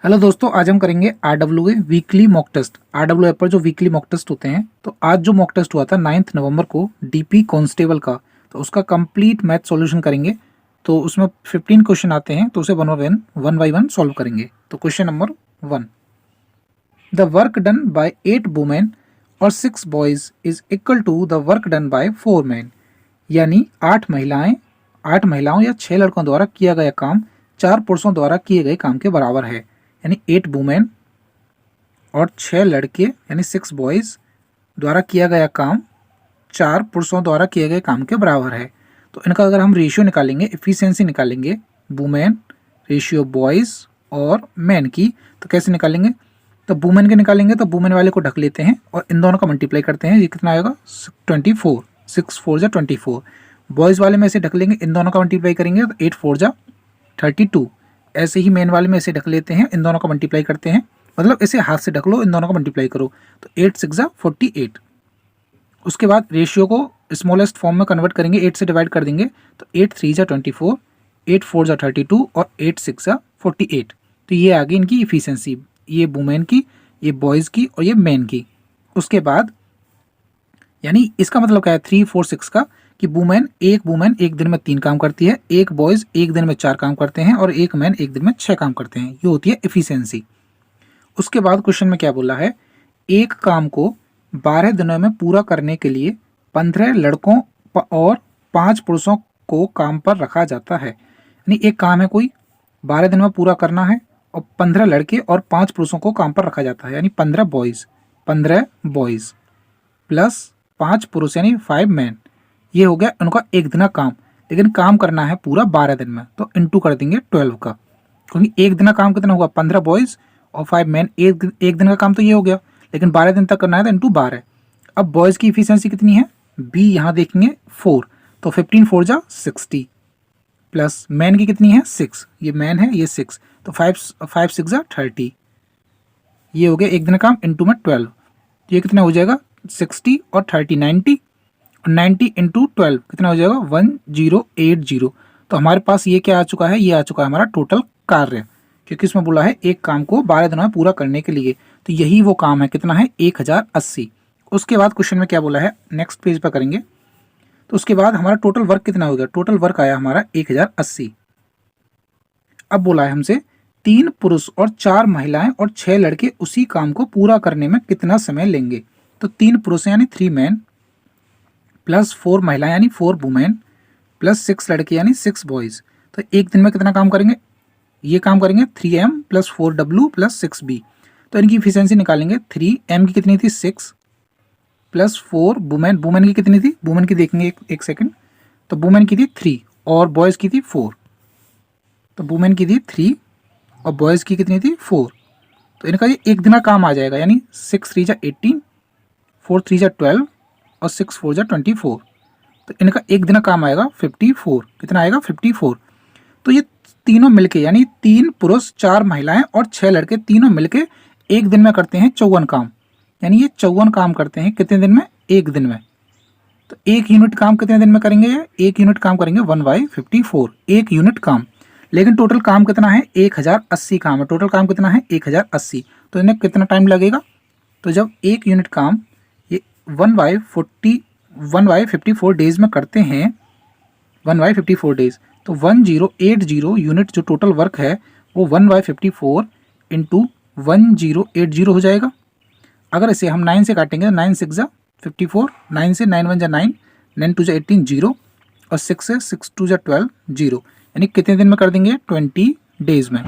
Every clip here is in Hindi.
हेलो दोस्तों, आज हम करेंगे RWA weekly mock test. RWA पर जो वीकली मॉक टेस्ट होते हैं, तो आज जो मॉक टेस्ट हुआ था 9 नवंबर को डीपी कांस्टेबल का, तो उसका कंप्लीट मैथ सॉल्यूशन करेंगे। तो उसमें 15 क्वेश्चन आते हैं, तो उसे वन बाई वन सॉल्व करेंगे। तो question number 1, the work done by 8 women और 6 boys is equal to the work done by 4 man. यानी 8 महिलाओं या 6 लड़कों द्वारा किया गया काम 4 पुरुषों द्वारा किए गए काम के बराबर है। यानी 8 वुमेन और 6 लड़के यानी 6 बॉयज द्वारा किया गया काम 4 पुरुषों द्वारा किए गए काम के बराबर है। तो इनका अगर हम रेशियो निकालेंगे, एफिशिएंसी निकालेंगे, वुमेन रेशियो बॉयज और मैन की, तो कैसे निकालेंगे? तो वुमेन के निकालेंगे तो वुमेन वाले को ढक लेते हैं और इन दोनों का मल्टीप्लाई करते हैं। ये कितना आएगा? 24, 6 4 जा 24। बॉयज़ वाले में ऐसे ढक लेंगे, इन दोनों का मल्टीप्लाई करेंगे तो 8 4 जा 32। ऐसे ही मेन वाले में ऐसे ढक लेते हैं, इन दोनों का मल्टीप्लाई करते हैं, मतलब ऐसे हाथ से ढक लो, इन दोनों का मल्टीप्लाई करो तो 8 6 जा 48। उसके बाद रेशियो को स्मॉलेस्ट फॉर्म में कन्वर्ट करेंगे, 8 से डिवाइड कर देंगे तो 8 3 जा 24, 8 4 जा 32 और 8 6 जा 48। तो ये आ गई इनकी इफिशियंसी, ये वुमेन की, ये बॉयज़ की और ये मैन की। उसके बाद यानी इसका मतलब क्या है 3 4 6 का, कि एक वुमेन एक दिन में 3 काम करती है, एक बॉयज़ एक दिन में 4 काम करते हैं और एक मैन एक दिन में 6 काम करते हैं। ये होती है एफिशिएंसी। उसके बाद क्वेश्चन में क्या बोला है, एक काम को 12 दिनों में पूरा करने के लिए 15 लड़कों और 5 पुरुषों को काम पर रखा जाता है। यानी एक काम है कोई 12 दिन में पूरा करना है और 15 लड़के और 5 पुरुषों को काम पर रखा जाता है, यानी 15 बॉयज़ प्लस 5 पुरुष यानी 5 मैन। ये हो गया उनका एक दिन का काम, लेकिन काम करना है पूरा 12 दिन में, तो इंटू कर देंगे 12 का, क्योंकि एक दिन का काम कितना होगा 15 बॉयज़ और 5 मैन। एक दिन का काम तो ये हो गया, लेकिन 12 दिन तक करना है तो इंटू 12। अब बॉयज़ की इफिशियंसी कितनी है, बी यहाँ देखेंगे 4, तो 15 4 जा 60 प्लस मैन की कितनी है 6, ये मैन है ये 6, तो 5 6 जा 30। ये हो गया एक दिन का काम इंटू में 12, ये कितना हो जाएगा 60 और 30 90, और 90 इंटू 12 कितना हो जाएगा 1080। तो हमारे पास ये क्या आ चुका है, ये आ चुका है हमारा टोटल कार्य, क्योंकि इसमें बोला है एक काम को 12 दिनों में पूरा करने के लिए, तो यही वो काम है, कितना है 1080। उसके बाद क्वेश्चन में क्या बोला है, नेक्स्ट पेज पर करेंगे। तो उसके बाद हमारा टोटल वर्क कितना हो गया, टोटल वर्क आया हमारा 1080। अब बोला है हमसे 3 पुरुष और 4 महिलाएं और 6 लड़के उसी काम को पूरा करने में कितना समय लेंगे। तो 3 पुरुष यानी 3 मैन प्लस 4 महिलाएं यानी 4 वुमेन प्लस 6 लड़के यानी 6 बॉयज़, तो एक दिन में कितना काम करेंगे, ये काम करेंगे 3m plus 4w plus 6b। तो इनकी इफिशियंसी निकालेंगे, 3m की कितनी थी 6 प्लस 4 वुमेन की कितनी थी, वुमेन की देखेंगे एक सेकंड, तो वुमेन की थी 3 और बॉयज़ की थी 4, तो वुमेन की थी 3 और बॉयज़ की कितनी थी 4। तो इनका ये एक दिन का काम आ जाएगा, यानी 6 3 जा 18, 4 3 जा 12 और 6 4 जा 24। तो इनका एक दिन का काम आएगा 54, कितना आएगा 54। तो ये तीनों मिलके यानी 3 पुरुष 4 महिलाएं और 6 लड़के तीनों मिलके एक दिन में करते हैं 54 काम, यानी ये 54 काम करते हैं कितने दिन में, एक दिन में। तो एक यूनिट काम कितने दिन में करेंगे, एक यूनिट काम करेंगे 1/54, एक यूनिट काम। लेकिन टोटल काम कितना है 1080 काम है, टोटल काम कितना है 1080। तो इन्हें कितना टाइम लगेगा, तो जब एक यूनिट काम ये 1/54 डेज में करते हैं, 1/54 डेज, तो 1080 यूनिट जो टोटल वर्क है वो 1/54 इंटू 1080 हो जाएगा। अगर इसे हम 9 से काटेंगे, 9 6 जा 54, 9 से 9 1 जा 9, 9 2 जा 18 0 और 6 से 6 2 जा 12 0, यानी कितने दिन में कर देंगे 20 डेज में,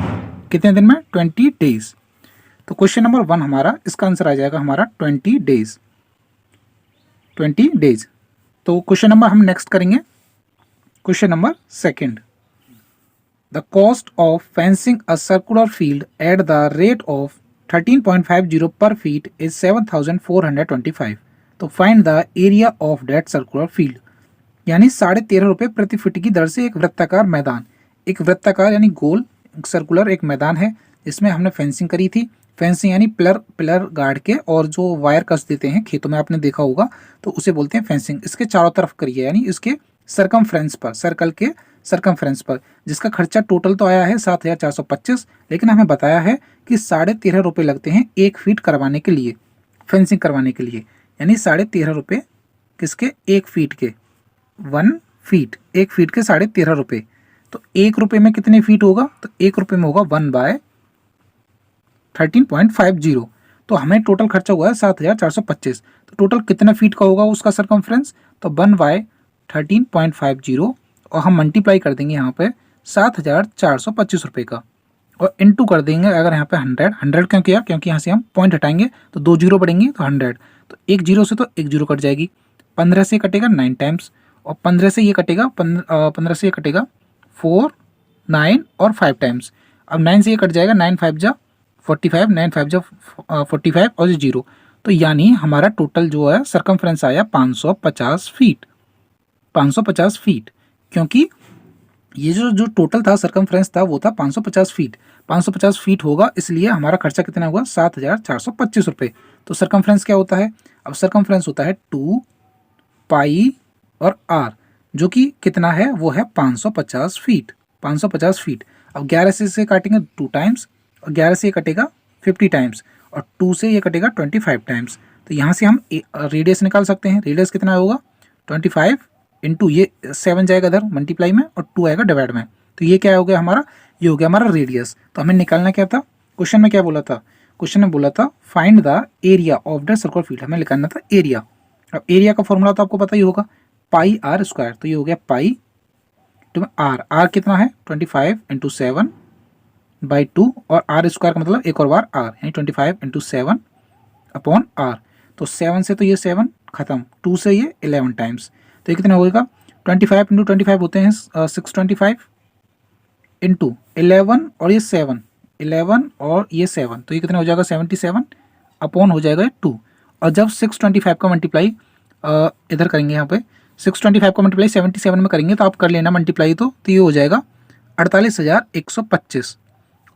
कितने दिन में 20 डेज। तो क्वेश्चन नंबर 1 हमारा, इसका आंसर आ जाएगा हमारा 20 डेज, 20 डेज। तो क्वेश्चन नंबर हम नेक्स्ट करेंगे, question number 2, the cost of fencing a circular field at the rate of 13.50 पर फीट इज 7425। तो find the area of that circular field. यानी 13.5 रुपये प्रति फीट की दर से एक वृत्ताकार मैदान, एक वृत्ताकार यानी गोल सर्कुलर एक मैदान है, जिसमें हमने फेंसिंग करी थी। फेंसिंग यानी पिलर गार्ड के और जो वायर कस देते हैं खेतों में, आपने देखा होगा, तो उसे बोलते हैं फेंसिंग। इसके चारों तरफ करिए, यानी इसके सरकमफ्रेंस पर, सर्कल के सरकमफ्रेंस पर, जिसका खर्चा टोटल तो आया है 7,425, लेकिन हमें बताया है कि 13.5 रुपये लगते हैं 1 फीट करवाने के लिए, फेंसिंग करवाने के लिए, यानी 13.5 रुपये किसके, 1 फीट के, 1 फीट, 1 फीट के 13.5 रुपये। तो 1 रुपये में कितने फीट होगा, तो 1 रुपये में होगा 1/13.50। तो हमें टोटल खर्चा हुआ है 7,425। तो टोटल कितना फीट का होगा उसका सरकमफ्रेंस, तो 1/13.50, और हम मल्टीप्लाई कर देंगे यहाँ पे 7,425 रुपये का, और इनटू कर देंगे अगर यहाँ पे 100 क्यों किया, क्योंकि यहाँ से हम पॉइंट हटाएंगे तो 2 जीरो बढ़ेंगे तो 100, तो 1 जीरो से तो 1 जीरो कट जाएगी, 15 से कटेगा 9 टाइम्स, और 15 से ये कटेगा 15 से ये कटेगा 4, 9 और 5 टाइम्स। अब 9 से ये कट जाएगा, 9 5 जा 45, 9 5 जा 45 और ये जीरो, तो यानी हमारा टोटल जो है सरकमफ्रेंस आया 550 फीट, 550 फीट, क्योंकि ये जो टोटल था सरकमफ्रेंस था वो था 550 फीट, 550 फीट होगा, इसलिए हमारा खर्चा कितना हुआ 7,425 रुपये। तो सरकमफ्रेंस क्या होता है, अब सरकमफ्रेंस होता है 2 पाई और आर, जो कि कितना है, वो है 550 फीट, 550 फीट। अब 11 से काटेंगे 2 टाइम्स, और 11 से ये कटेगा 50 टाइम्स, और 2 से ये कटेगा 25 टाइम्स। तो यहाँ से हम रेडियस निकाल सकते हैं, रेडियस कितना होगा 25 इंटू ये 7 जाएगा इधर मल्टीप्लाई में, और 2 आएगा डिवाइड में, तो ये क्या हो गया हमारा, ये हो गया हमारा रेडियस। तो हमें निकालना क्या था, क्वेश्चन में क्या बोला था, क्वेश्चन में बोला था find the area of the circular field, हमें निकालना था एरिया। अब एरिया का फॉर्मूला तो आपको पता ही होगा, पाई आर स्क्वायर, तो ये हो गया पाई टू आर, आर कितना है 25 इंटू 7 बाई 2, और आर स्क्वायर का मतलब एक और बार आर, यानी 25 इंटू 7 अपॉन आर। तो 7 से तो ये 7 खत्म, 2 से ये 11 टाइम्स, तो ये कितना होगा 25 इंटू 25 होते हैं 625 इंटू 11 और ये 7, 11 और ये 7, तो ये कितना हो जाएगा 77 अपॉन हो जाएगा 2। और जब 625 का मल्टीप्लाई इधर करेंगे, यहाँ पे 625 का मल्टीप्लाई 77 में करेंगे, तो आप कर लेना मल्टीप्लाई, तो ये हो जाएगा 48,125,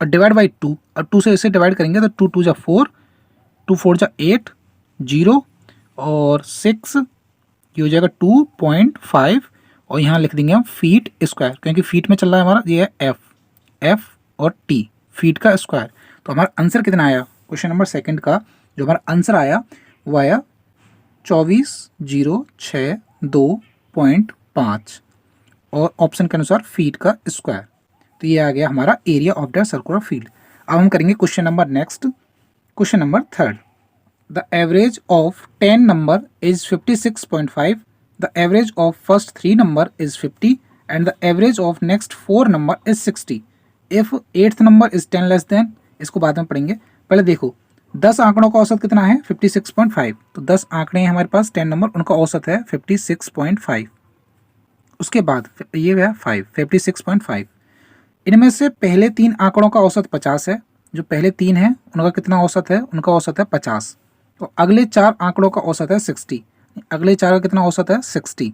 और डिवाइड बाई 2, और 2 से इसे डिवाइड करेंगे तो 2 2 जा 4, 2 4 जा 8, 0 और 6, ये हो जाएगा 2.5, और यहाँ लिख देंगे हम फीट स्क्वायर, क्योंकि फीट में चल रहा है हमारा, ये है एफ और टी, फीट का स्क्वायर। तो हमारा आंसर कितना आया, क्वेश्चन नंबर सेकंड का जो हमारा आंसर आया वो आया 24,062.5, और ऑप्शन के अनुसार फीट का स्क्वायर। तो ये आ गया हमारा area of the circular field. अब हम करेंगे question number next, question number third. The average of 10 number is 56.5, the average of first 3 number is 50 and the average of next 4 number is 60 if 8th number is 10 less than. इसको बाद में पढ़ेंगे, पहले देखो 10 आंकड़ों का औसत कितना है 56.5, तो 10 आंकड़े हैं हमारे पास 10 नंबर, उनका औसत है 56.5। उसके बाद ये है 56.5, इनमें से पहले 3 आंकड़ों का औसत 50 है, जो पहले 3 हैं उनका कितना औसत है, उनका औसत है 50, तो अगले 4 आंकड़ों का औसत है 60, अगले 4 का कितना औसत है 60।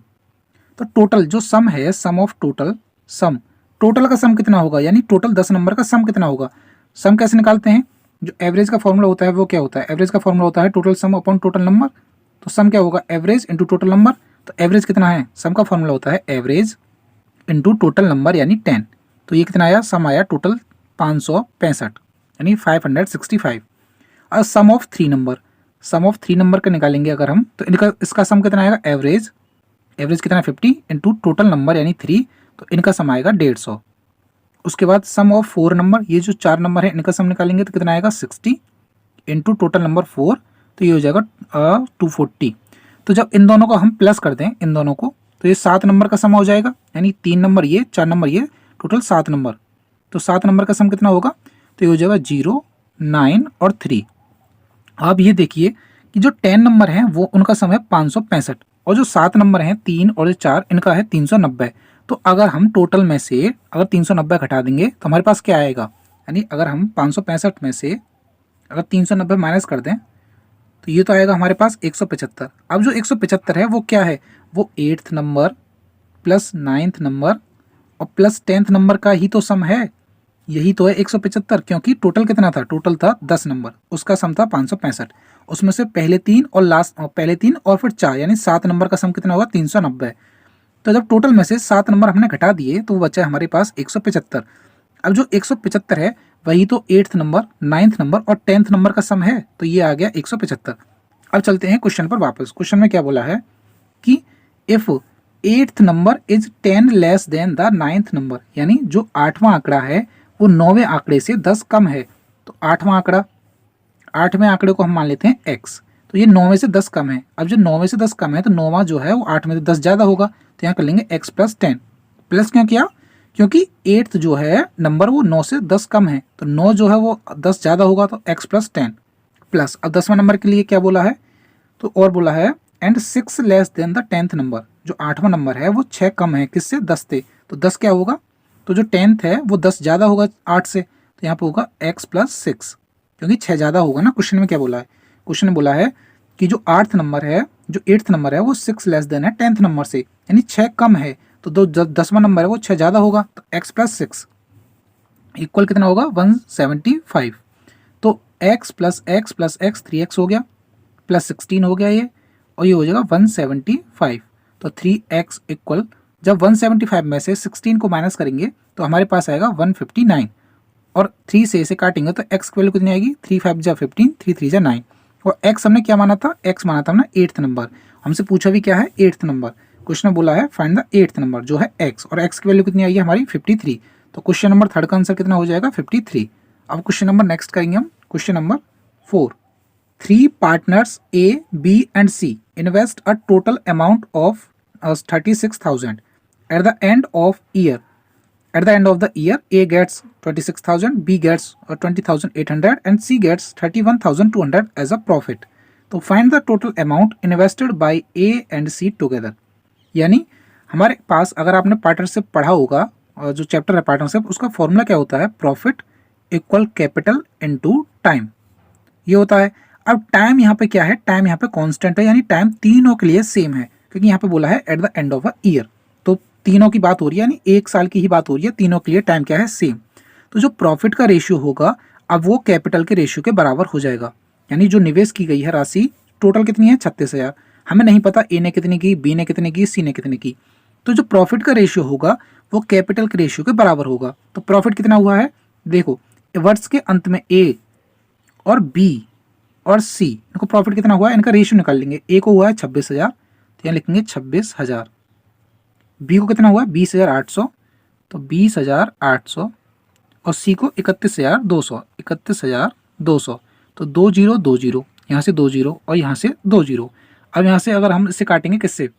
तो टोटल जो सम है, सम ऑफ टोटल, सम टोटल का सम कितना होगा, यानी टोटल 10 नंबर का सम कितना होगा। सम कैसे निकालते हैं, जो एवरेज का फॉर्मूला होता है वो क्या होता है, एवरेज का फॉर्मूला होता है total sum upon total number. तो सम क्या होगा, एवरेज इंटू टोटल नंबर। तो एवरेज कितना है, सम का फॉर्मूला होता है एवरेज इंटू टोटल नंबर यानी 10। तो ये कितना आया, सम आया टोटल 565 यानी 565। और sum of 3 number, sum of 3 number का निकालेंगे अगर हम, तो इनका इसका सम कितना आएगा, एवरेज, एवरेज कितना 50 इंटू टोटल नंबर यानी 3, तो इनका सम आएगा 150। उसके बाद सम ऑफ 4 नंबर, ये जो 4 नंबर है इनका सम निकालेंगे तो कितना आएगा 60 इंटू टोटल नंबर 4, तो ये हो जाएगा 240। तो जब इन दोनों को हम प्लस कर दें, इन दोनों को, तो ये 7 नंबर का सम हो जाएगा, यानी 3 नंबर ये, 4 नंबर ये, टोटल 7 नंबर। तो 7 नंबर का सम कितना होगा, तो ये हो जाएगा 0, 9 और 3। अब ये देखिए कि जो 10 नंबर हैं वो उनका सम है 565, और जो 7 नंबर हैं 3 और 4 इनका है 390। तो अगर हम टोटल में से अगर 390 घटा देंगे तो हमारे पास क्या आएगा, यानी अगर हम 565 में से अगर 390 माइनस कर दें तो ये तो आएगा हमारे पास 175। अब जो 175 है वो क्या है, वो 8th number plus 9th number और प्लस 10th नंबर का ही तो सम है, यही तो है 175। क्योंकि टोटल कितना था, टोटल था 10 नंबर, उसका सम था 565, उसमें से पहले 3 और लास्ट पहले 3 और फिर 4 यानी 7 नंबर का सम कितना होगा 390। तो जब टोटल में से 7 नंबर हमने घटा दिए तो वो बचा हमारे पास 175। अब जो 175 है वही तो 8th नंबर, 9th नंबर और 10th नंबर का सम है, तो ये आ गया 175। अब चलते हैं क्वेश्चन पर वापस। क्वेश्चन में क्या बोला है कि if 8th number is 10 less than the 9th number, यानी जो 8वां आंकड़ा है वो 9वें आंकड़े से 10 कम है। तो 8वां आंकड़ा, 8वें आंकड़े को हम मान लेते हैं x, तो ये 9 में से 10 कम है। अब जो 9 में से 10 कम है तो 9वां जो है वो 8 में से 10 ज़्यादा होगा, तो यहाँ कर लेंगे x प्लस 10। प्लस क्यों किया? क्योंकि 8th जो है नंबर वो 9 से 10 कम है, तो 9 जो है वो 10 ज़्यादा होगा, तो x प्लस 10 प्लस। अब 10वां नंबर के लिए क्या बोला है, तो और बोला है and 6 less than the 10th number, जो 8वां नंबर है वो 6 कम है किससे? 10 से। तो 10 क्या होगा, तो जो 10th है वो 10 ज़्यादा होगा 8 से, तो यहाँ पे होगा x प्लस 6, क्योंकि 6 ज़्यादा होगा ना। क्वेश्चन में क्या बोला है, क्वेश्चन में बोला है कि जो 8th नंबर है, जो 8th नंबर है वो 6 लेस देन है 10th नंबर से, यानी 6 कम है, तो 10वां नंबर है वो 6 ज़्यादा होगा, तो x प्लस 6 इक्वल कितना होगा? 175। तो x plus x plus x 3x हो गया, प्लस 16 हो गया ये, और ये हो जाएगा 175। तो 3x इक्वल, जब 175 में से 16 को माइनस करेंगे तो हमारे पास आएगा 159, और 3 से इसे काटेंगे तो x की वैल्यू कितनी आएगी? 3 5 जा 15, 3 3 जा 9। और x हमने क्या माना था? x माना था हमने 8th नंबर। हमसे पूछा भी क्या है? 8th number. क्वेश्चन में बोला है फाइंड द 8th नंबर जो है x, और x की वैल्यू कितनी आई है हमारी? 53। तो क्वेश्चन नंबर 3 का आंसर कितना हो जाएगा? 53। अब क्वेश्चन नंबर नेक्स्ट करेंगे हम, question number 4। 3 partners A, B and C invest a total amount of 36,000 at the end of year. At the end of the year, A gets 26,000, B gets 20,800 and C gets 31,200 as a profit. तो find the total amount invested by A and C together. यानी हमारे पास, अगर आपने पार्टनरशिप पढ़ा होगा, और जो चैप्टर है पार्टनरशिप, उसका फॉर्मूला क्या होता है? Profit equal capital into time, ये होता है। अब टाइम यहाँ पे क्या है? टाइम यहाँ पे कांस्टेंट है, यानी टाइम तीनों के लिए सेम है, क्योंकि यहाँ पे बोला है at the end of a year, तो तीनों की बात हो रही है, यानी 1 साल की ही बात हो रही है, तीनों के लिए टाइम क्या है? सेम। तो जो प्रॉफिट का रेशियो होगा अब वो कैपिटल के रेशियो के बराबर हो जाएगा, यानी जो निवेश की गई है राशि टोटल कितनी है? 36,000। हमें नहीं पता ए ने कितनी की, बी ने कितनी की, सी ने कितनी की, तो जो प्रॉफिट का रेशियो होगा वो कैपिटल के रेशियो के बराबर होगा। तो प्रॉफिट कितना हुआ है? देखो, वर्ष के अंत में ए और बी और सी, इनको प्रॉफिट कितना हुआ है, इनका रेशियो निकाल लेंगे। ए को हुआ है 26,000, तो यहाँ लिखेंगे 26,000। बी को कितना हुआ है? 20,800, तो 20,800, और सी को 31,200, 31,200, तो 2 0 2 0, यहाँ से 2 0 और यहाँ से 2 0। अब यहाँ से अगर हम इसे काटेंगे किससे?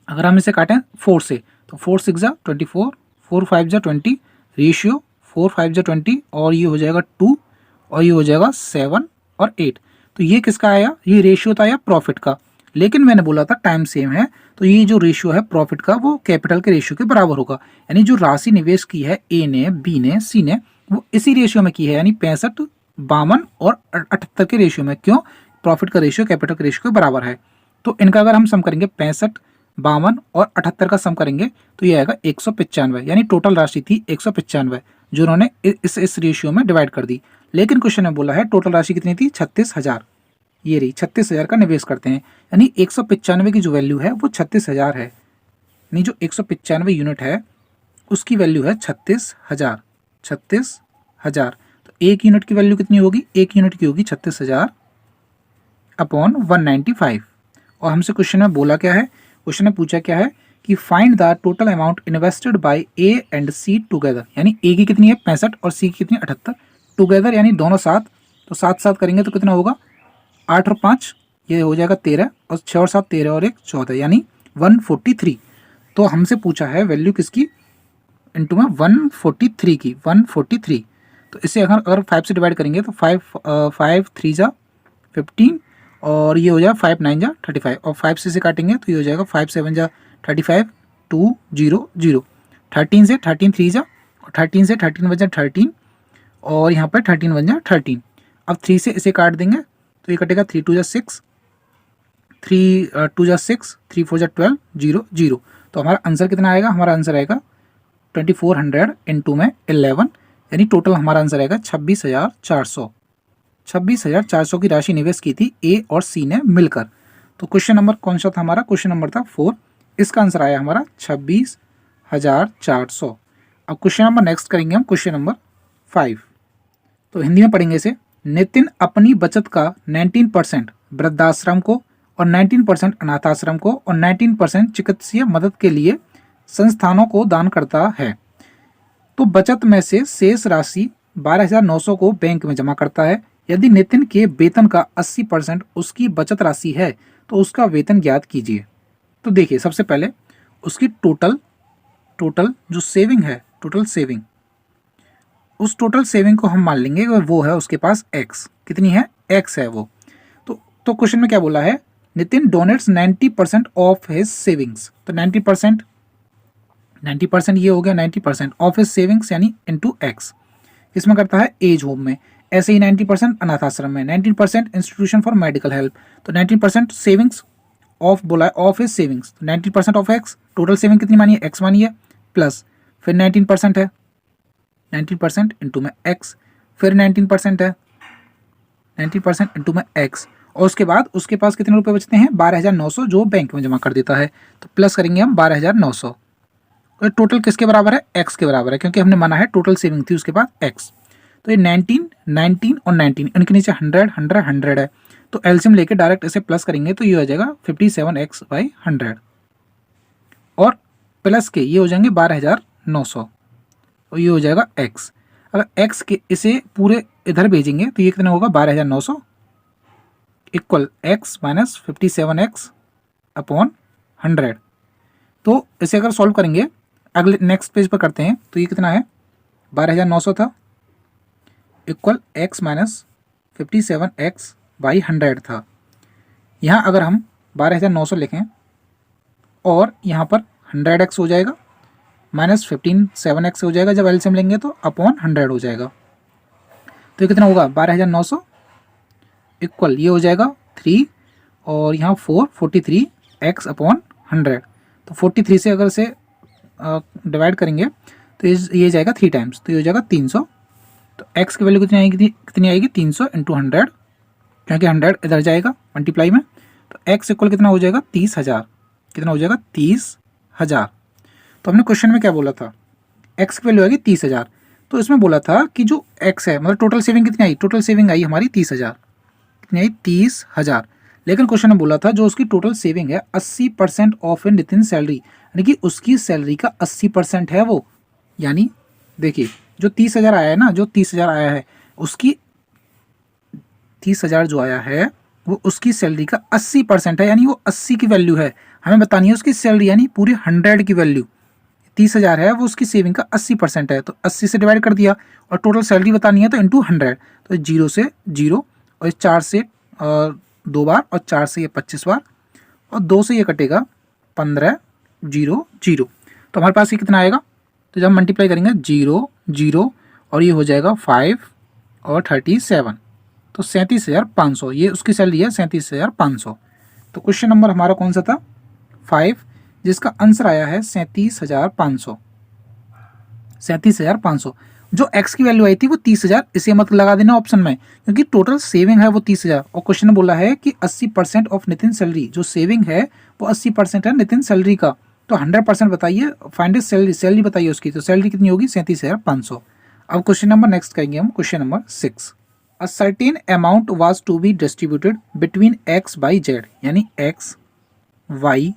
अगर हम इसे काटें 4 से, तो 4 6 जा 24, 4 5 जा 20, रेशियो 4 5 जा 20, और ये हो जाएगा 2, और ये हो जाएगा 7 और 8। तो ये किसका आया? ये रेशियो था आया प्रॉफिट का, लेकिन मैंने बोला था टाइम सेम है, तो ये जो रेशियो है प्रॉफिट का वो कैपिटल के रेशियो के बराबर होगा, यानी जो राशि निवेश की है ए ने, बी ने, सी ने, वो इसी रेशियो में की है, यानी 65, 52 और 78 के रेशियो में। क्यों? प्रॉफिट का रेशियो कैपिटल के रेशियो के बराबर है। तो इनका अगर हम सम करेंगे 65, 52 और 78 का सम करेंगे तो ये आएगा 195, यानी टोटल राशि थी 195 जो उन्होंने इस रेशियो में डिवाइड कर दी। लेकिन क्वेश्चन में बोला है टोटल राशि कितनी थी? 36,000। ये रही 36,000 का निवेश करते हैं, यानी 195 की जो वैल्यू है वो 36,000 है, यानी जो 195 यूनिट है उसकी वैल्यू है 36,000। 36,000, तो एक यूनिट की वैल्यू कितनी होगी? एक यूनिट की होगी 36,000 अपॉन 195। और हमसे क्वेश्चन में बोला क्या है? क्वेश्चन ने पूछा क्या है कि find the total amount invested by A and C together, यानी ए की कितनी है 65 और सी की कितनी 78, टुगेदर यानी दोनों साथ, तो साथ साथ करेंगे तो कितना होगा? 8 और 5 ये हो जाएगा 13, और 6 और 7 13 और 1 14, यानी 143। तो हमसे पूछा है वैल्यू किसकी? इंटू में 143 की, 143। तो इसे अगर 5 से डिवाइड करेंगे तो 5 3 जा 15, और ये हो जाएगा 5 9 जा 35, और 5 से काटेंगे तो ये हो जाएगा 5 7 जा 35, 2 0 0, 13 से 13 3 जा, और 13 से 13 1 जा 13, और यहाँ पर 13 1 जा 13। अब 3 से इसे काट देंगे तो ये कटेगा 3 2 जा 6, 3 2 जा 6, 3 4 जा 12 0 0। तो हमारा आंसर कितना आएगा? हमारा आंसर आएगा 2400 इंटू में 11, यानी टोटल हमारा आंसर आएगा 26,400। 26,400 की राशि निवेश की थी ए और सी ने मिलकर। तो क्वेश्चन नंबर कौन सा था हमारा? क्वेश्चन नंबर था 4। इसका आंसर आया हमारा 26,400। अब क्वेश्चन नंबर नेक्स्ट करेंगे हम, क्वेश्चन नंबर 5। तो हिंदी में पढ़ेंगे इसे। नितिन अपनी बचत का 19% वृद्धाश्रम को और 19% अनाथाश्रम को और 19% चिकित्सीय मदद के लिए संस्थानों को दान करता है। तो बचत में से शेष राशि 12,900 को बैंक में जमा करता है। यदि नितिन के वेतन का 80% उसकी बचत राशि है तो उसका वेतन ज्ञात कीजिए। तो देखिए, सबसे पहले उसकी टोटल जो सेविंग है, टोटल सेविंग, उस टोटल सेविंग को हम मान लेंगे वो है उसके पास x। कितनी है? x है वो। तो क्वेश्चन में क्या बोला है? Nitin donates 90% of his savings. तो 90% ये हो गया 90% ऑफ हिज सेविंग्स यानी इनटू x। इसमें करता है एज होम में। ऐसे ही 90% अनाथाश्रम में, 19% इंस्टीट्यूशन फॉर मेडिकल हेल्प। तो 19% सेविंग्स ऑफ बोला है, ऑफ हिज सेविंग्स। तो 90% ऑफ x, टोटल सेविंग कितनी मानी है? x मानी है, प्लस फिर 19% है, 19% इंटू में x, फिर 19% है, 19% इंटू में x, और उसके बाद उसके पास कितने रुपए बचते हैं? 12,900 जो बैंक में जमा कर देता है। तो प्लस करेंगे हम 12,900। तो टोटल किसके बराबर है? x के बराबर है, क्योंकि हमने माना है टोटल सेविंग थी उसके बाद x। तो ये 19, 19 और 19, इनके नीचे 100, 100, 100 है। तो एलसीएम लेके डायरेक्ट इसे प्लस करेंगे तो ये हो जाएगा 57x/100, और प्लस के ये हो जाएंगे 12,900, और ये हो जाएगा x। अगर x के इसे पूरे इधर भेजेंगे तो ये कितना होगा? 12,900 इक्वल x माइनस 57x/100। तो इसे अगर सॉल्व करेंगे, अगले नेक्स्ट पेज पर करते हैं, तो ये कितना है? 12,900 था इक्वल x माइनस 57x/100 था। यहाँ अगर हम 12,900 लिखें और यहाँ पर 100x हो जाएगा, माइनस 57x हो जाएगा, जब एलसीएम लेंगे तो अपॉन 100 हो जाएगा। तो ये कितना होगा? 12,900 इक्वल ये हो जाएगा 3 और यहाँ 4, 43x/100। तो 43 से अगर इसे डिवाइड करेंगे तो ये जाएगा 3 टाइम्स, तो ये हो जाएगा 300। तो x की वैल्यू कितनी आएगी? 300 इंटू 100, क्योंकि 100 इधर जाएगा मल्टीप्लाई में। तो x इक्वल कितना हो जाएगा? 30,000। कितना हो जाएगा? 30,000। तो हमने क्वेश्चन में क्या बोला था? x की वैल्यू आएगी 30,000। तो इसमें बोला था कि जो x है, मतलब टोटल सेविंग कितनी आई? टोटल सेविंग आई हमारी 30,000। कितनी आई? 30,000। लेकिन क्वेश्चन में बोला था जो उसकी टोटल सेविंग है 80% ऑफ इन नितिन सैलरी, यानी कि उसकी सैलरी का 80% है वो। यानी देखिए, जो 30,000 आया है ना, जो 30,000 आया है, उसकी 30,000 जो आया है वो उसकी सैलरी का 80% है, यानी वो 80 की वैल्यू है। हमें बतानी है उसकी सैलरी, यानी पूरी 100 की वैल्यू। 30,000 है वो उसकी सेविंग का 80% है, तो 80 से डिवाइड कर दिया, और टोटल सैलरी बतानी है तो इंटू 100। तो 0 से 0, और 4 से 2 बार, और 4 से ये 25 बार, और 2 से ये कटेगा 15, 0, 0। तो हमारे पास ये कितना आएगा? तो जब हम मल्टीप्लाई करेंगे 0, 0, और ये हो जाएगा 5 और 37, तो 37,500। ये उसकी सैलरी है 37,500। तो क्वेश्चन नंबर हमारा कौन सा था? 5, जिसका आंसर आया है 37,500। 37,500। जो x की वैल्यू आई थी वो 30,000, इसे मत लगा देना ऑप्शन में, क्योंकि टोटल सेविंग है वो 30,000, और क्वेश्चन ने बोला है कि 80% ऑफ नितिन सैलरी, जो सेविंग है वो 80% है नितिन सैलरी का। तो 100% बताइए, फाइंड सैलरी बताइए उसकी। तो सैलरी कितनी होगी? 37,500। अब क्वेश्चन नंबर नेक्स्ट करेंगे हम, question number 6। A certain amount was to be distributed between x y z, यानी x, y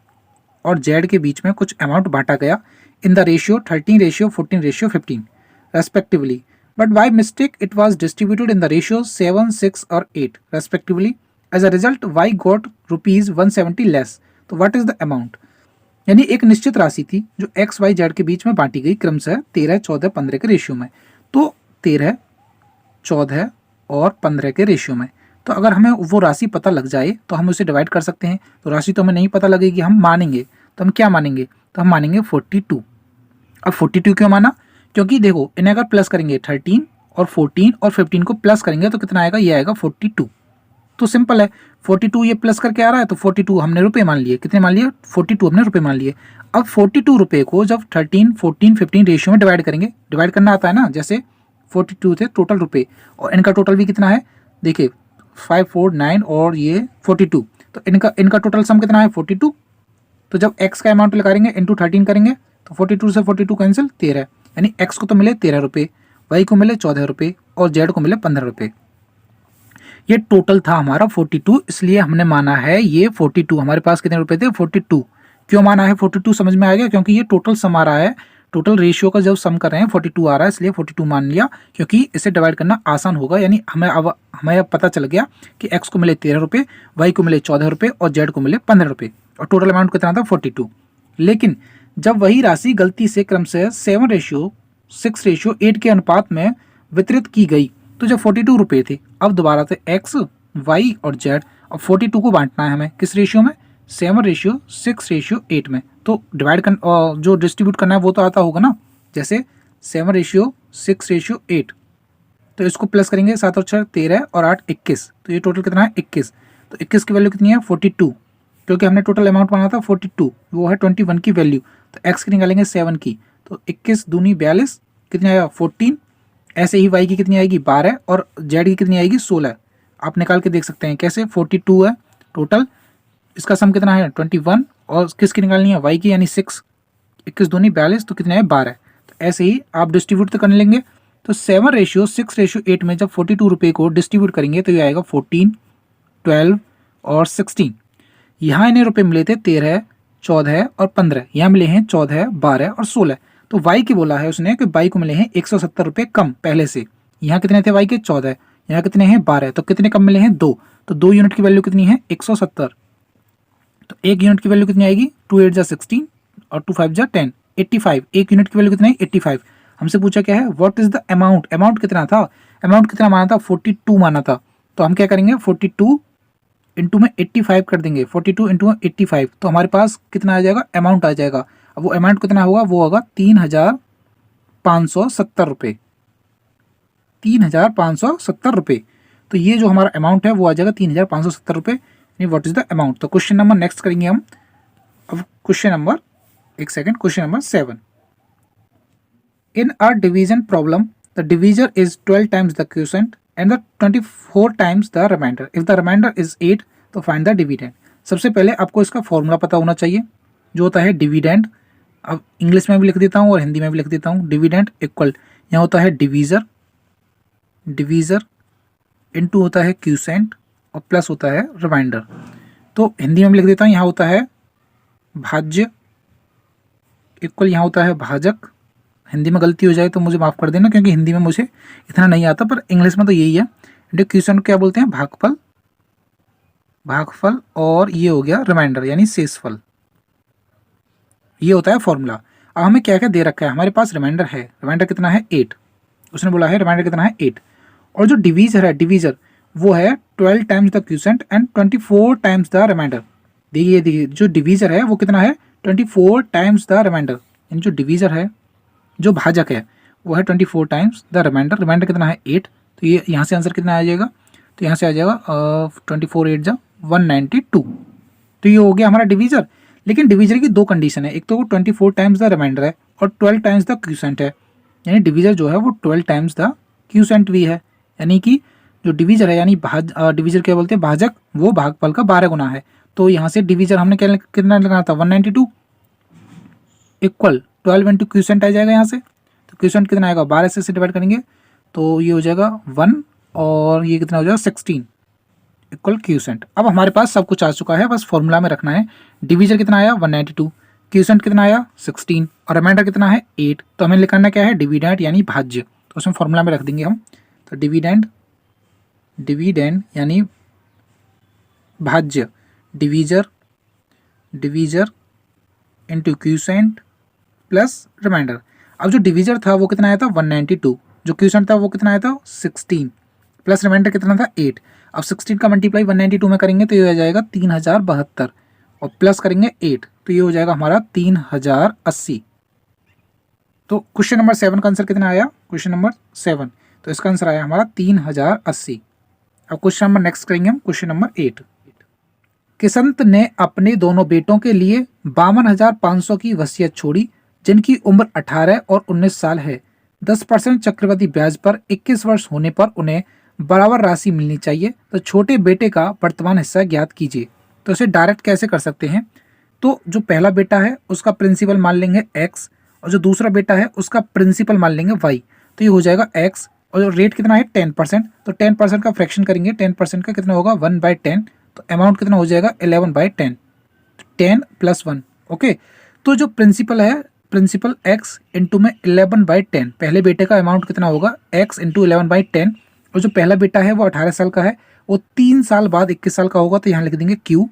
और z के बीच में कुछ अमाउंट बांटा गया in the ratio 13:14:15 respectively, but by mistake it was distributed in the ratio 7, 6 और 8 respectively. As a result y got ₹170 less. तो व्हाट इज द अमाउंट? यानी एक निश्चित राशि थी जो x, y, z के बीच में बांटी गई क्रमशः 13, 14, 15 के रेशियो में। तो 13, 14 और 15 के रेशियो में। तो अगर हमें वो राशि पता लग जाए तो हम उसे डिवाइड कर सकते हैं। तो राशि तो हमें नहीं पता लगेगी, हम मानेंगे। तो हम क्या मानेंगे? तो हम मानेंगे 42। अब 42 क्यों माना? क्योंकि देखो, इन्हें अगर प्लस करेंगे 13 और 14 और 15 को प्लस करेंगे तो कितना आएगा? ये आएगा 42। तो सिंपल है, 42 ये प्लस करके आ रहा है, तो 42 हमने रुपए मान लिए। कितने मान लिए? 42 हमने रुपए मान लिए। अब 42 रुपए को जब 13, 14, 15 रेशियो में डिवाइड करेंगे, डिवाइड करना आता है ना, जैसे 42 थे टोटल रुपए, और इनका टोटल भी कितना है? देखिए 5, 4, 9 और ये 42, तो इनका टोटल सम कितना है? 42। तो जब x का अमाउंट लगाएंगे इंटू 13 करेंगे तो 42 से 42 कैंसिल 13, यानी x को तो मिले 13 रुपये, y को मिले 14 रुपये और z को मिले 15 रुपये। ये टोटल था हमारा 42, इसलिए हमने माना है ये 42। हमारे पास कितने रुपए थे? 42। क्यों माना है 42? समझ में आ गया? क्योंकि ये टोटल सम आ रहा है, टोटल रेशियो का जब सम कर रहे हैं 42 आ रहा है, इसलिए 42 मान लिया, क्योंकि इसे डिवाइड करना आसान होगा। यानी हमें अब पता चल गया कि x को मिले 13 रुपये, y को मिले 14 रुपये और z को मिले 15 रुपये, और टोटल अमाउंट कितना था? 42। लेकिन जब वही राशि गलती से क्रमशः 7:6:8 के अनुपात में वितरित की गई, तो जब 42 रुपये थे, अब दोबारा से x, y और z, अब 42 को बांटना है हमें किस रेशियो में? 7:6:8 में। तो डिवाइड कर जो डिस्ट्रीब्यूट करना है वो तो आता होगा ना, जैसे 7:6:8। तो इसको प्लस करेंगे, 7 और 6 13 और 8 21, तो ये टोटल कितना है? 21। तो 21 की वैल्यू कितनी है? 42, क्योंकि हमने टोटल अमाउंट माना था 42, वो है 21 की वैल्यू। तो x की निकालेंगे 7 की, तो 21 दूनी 42, कितनी आएगा? 14। ऐसे ही y की कितनी आएगी? 12 और z की कितनी आएगी? 16। आप निकाल के देख सकते हैं कैसे। 42 है टोटल, इसका सम कितना है? 21, और किसकी निकालनी है? y की, यानी 6। 21 दूनी 42, तो कितना है? 12। तो ऐसे ही आप डिस्ट्रीब्यूट तो कर लेंगे। तो 7:6:8 में जब 42 रुपये को डिस्ट्रीब्यूट करेंगे तो ये आएगा 14, 12 और 16। यहाँ इन्हें रुपये मिले थे 13, 14 और 15, यहाँ मिले हैं 14, 12 और 16। तो y की बोला है उसने कि y को मिले हैं 170 रुपये कम पहले से। यहाँ कितने थे y के? 14, यहाँ कितने हैं? 12, तो कितने कम मिले हैं? 2। तो 2 यूनिट की वैल्यू कितनी है? 170। तो 1 यूनिट की वैल्यू कितनी आएगी? 2 8 जा 16 और 2 5 जा 10, 85। 1 यूनिट की वैल्यू कितनी है? 85। हमसे पूछा क्या है? What is the amount? Amount कितना था? अमाउंट कितना माना था? 42 माना था। तो हम क्या करेंगे? 42 इंटू में 85 कर देंगे। 42 इंटू 85, तो हमारे पास कितना आ जाएगा? अमाउंट आ जाएगा। अब वो अमाउंट कितना होगा? वो होगा 3570 रुपये। 3570 रुपये। तो ये जो हमारा अमाउंट है वो आ जाएगा 3570 रुपये। What is the amount? तो क्वेश्चन नंबर नेक्स्ट करेंगे हम। अब क्वेश्चन नंबर, एक second, question number 7। In a division problem the divisor is 12 times the quotient and the 24 times the remainder. If the remainder is 8 तो फाइंड द डिविडेंड। सबसे पहले आपको इसका फॉर्मूला पता होना चाहिए, जो होता है डिविडेंड। अब इंग्लिश में भी लिख देता हूँ और हिंदी में भी लिख देता हूँ। डिविडेंड इक्वल, यहाँ होता है डिवीजर, डिवीजर इनटू होता है क्वोशिएंट और प्लस होता है रिमाइंडर। तो हिंदी में भी लिख देता हूँ, यहाँ होता है भाज्य इक्वल, यहाँ होता है भाजक। हिंदी में गलती हो जाए तो मुझे माफ़ कर देना, क्योंकि हिंदी में मुझे इतना नहीं आता, पर इंग्लिश में तो यही है। क्वोशिएंट क्या बोलते हैं? भागफल, भागफल। और ये हो गया रिमाइंडर यानी शेषफल। ये होता है फॉर्मूला। अब हमें क्या क्या दे रखा है? हमारे पास रिमाइंडर है, रिमाइंडर कितना है? 8। उसने बोला है रिमाइंडर कितना है? 8। और जो डिवीजर है, डिवीजर वो है 12 times the quotient and 24 times the remainder. देखिए जो डिवीजर है वो कितना है? 24 टाइम्स द रिमाइंडर। यानी जो डिवीजर है, जो भाजक है, वो है 24 टाइम्स द रिमाइंडर। रिमाइंडर कितना है? 8। तो ये यहाँ से आंसर कितना आ जाएगा? तो यहाँ से आ जाएगा 24 8 जा 192। तो ये हो गया हमारा डिवीजर। लेकिन डिवीजर की दो कंडीशन है, एक तो वो 24 टाइम्स द रिमाइंडर है और 12 टाइम्स द क्वोशिएंट है। यानी डिवीजर जो है वो 12 टाइम्स द क्वोशिएंट भी है। यानी कि जो डिवीजर है, यानी डिवीजर क्या बोलते हैं? भाजक, वो भागफल का 12 गुना है। तो यहाँ से डिवीजर हमने कितना लगाना था? 192 इक्वल 12 इंटू क्वोशिएंट आ जाएगा यहाँ से। तो क्वोशिएंट कितना आएगा? 12 से डिवाइड करेंगे तो ये हो जाएगा 1, और ये कितना हो जाएगा? 16 इक्वल क्वोशिएंट। अब हमारे पास सब कुछ आ चुका है, बस फॉर्मूला में रखना है। डिवीजर कितना आया? 192, क्वोशिएंट कितना आया? 16, और रिमाइंडर कितना है? 8। तो हमें लिखना क्या है? डिविडेंड यानी भाज्य। तो उसमें फॉर्मूला में रख देंगे हम। तो डिविडेंड, डिविडेंड यानी भाज्य, divisor, divisor into quotient plus remainder. अब जो डिवीजर था वो कितना आया था? 192। जो क्वोशिएंट था वो कितना आया था? 16, प्लस रिमाइंडर कितना था? 8। अब 16 का मल्टीप्लाई 192 में करेंगे तो ये हो जाएगा 3072, और प्लस करेंगे 8 तो ये हो जाएगा हमारा 3080। तो क्वेश्चन नंबर 7 का आंसर कितना आया? क्वेश्चन नंबर 7, तो इसका आंसर आया हमारा 3080। अब क्वेश्चन नंबर नेक्स्ट करेंगे हम, क्वेश्चन नंबर 8। किसंत ने अपने दोनों बेटों के लिए 52,500 की वसीयत छोड़ी, जिनकी उम्र 18 और 19 साल है। 10% चक्रवृद्धि ब्याज पर 21 वर्ष होने पर उन्हें बराबर राशि मिलनी चाहिए। तो छोटे बेटे का वर्तमान हिस्सा ज्ञात कीजिए। तो इसे डायरेक्ट कैसे कर सकते हैं? तो जो पहला बेटा है उसका प्रिंसिपल मान लेंगे x और जो दूसरा बेटा है उसका प्रिंसिपल मान लेंगे y। तो ये हो जाएगा x और जो रेट कितना है 10%, तो 10% का फ्रैक्शन करेंगे, 10% का कितना होगा 1/10, तो अमाउंट कितना हो जाएगा 11/10, 10 + 1। ओके, तो जो प्रिंसिपल है, प्रिंसिपल x इंटू में 11/10, पहले बेटे का अमाउंट कितना होगा x इंटू 11/10, और जो पहला बेटा है वो 18 साल का है, वो 3 साल बाद 21 साल का होगा, तो यहाँ लिख देंगे q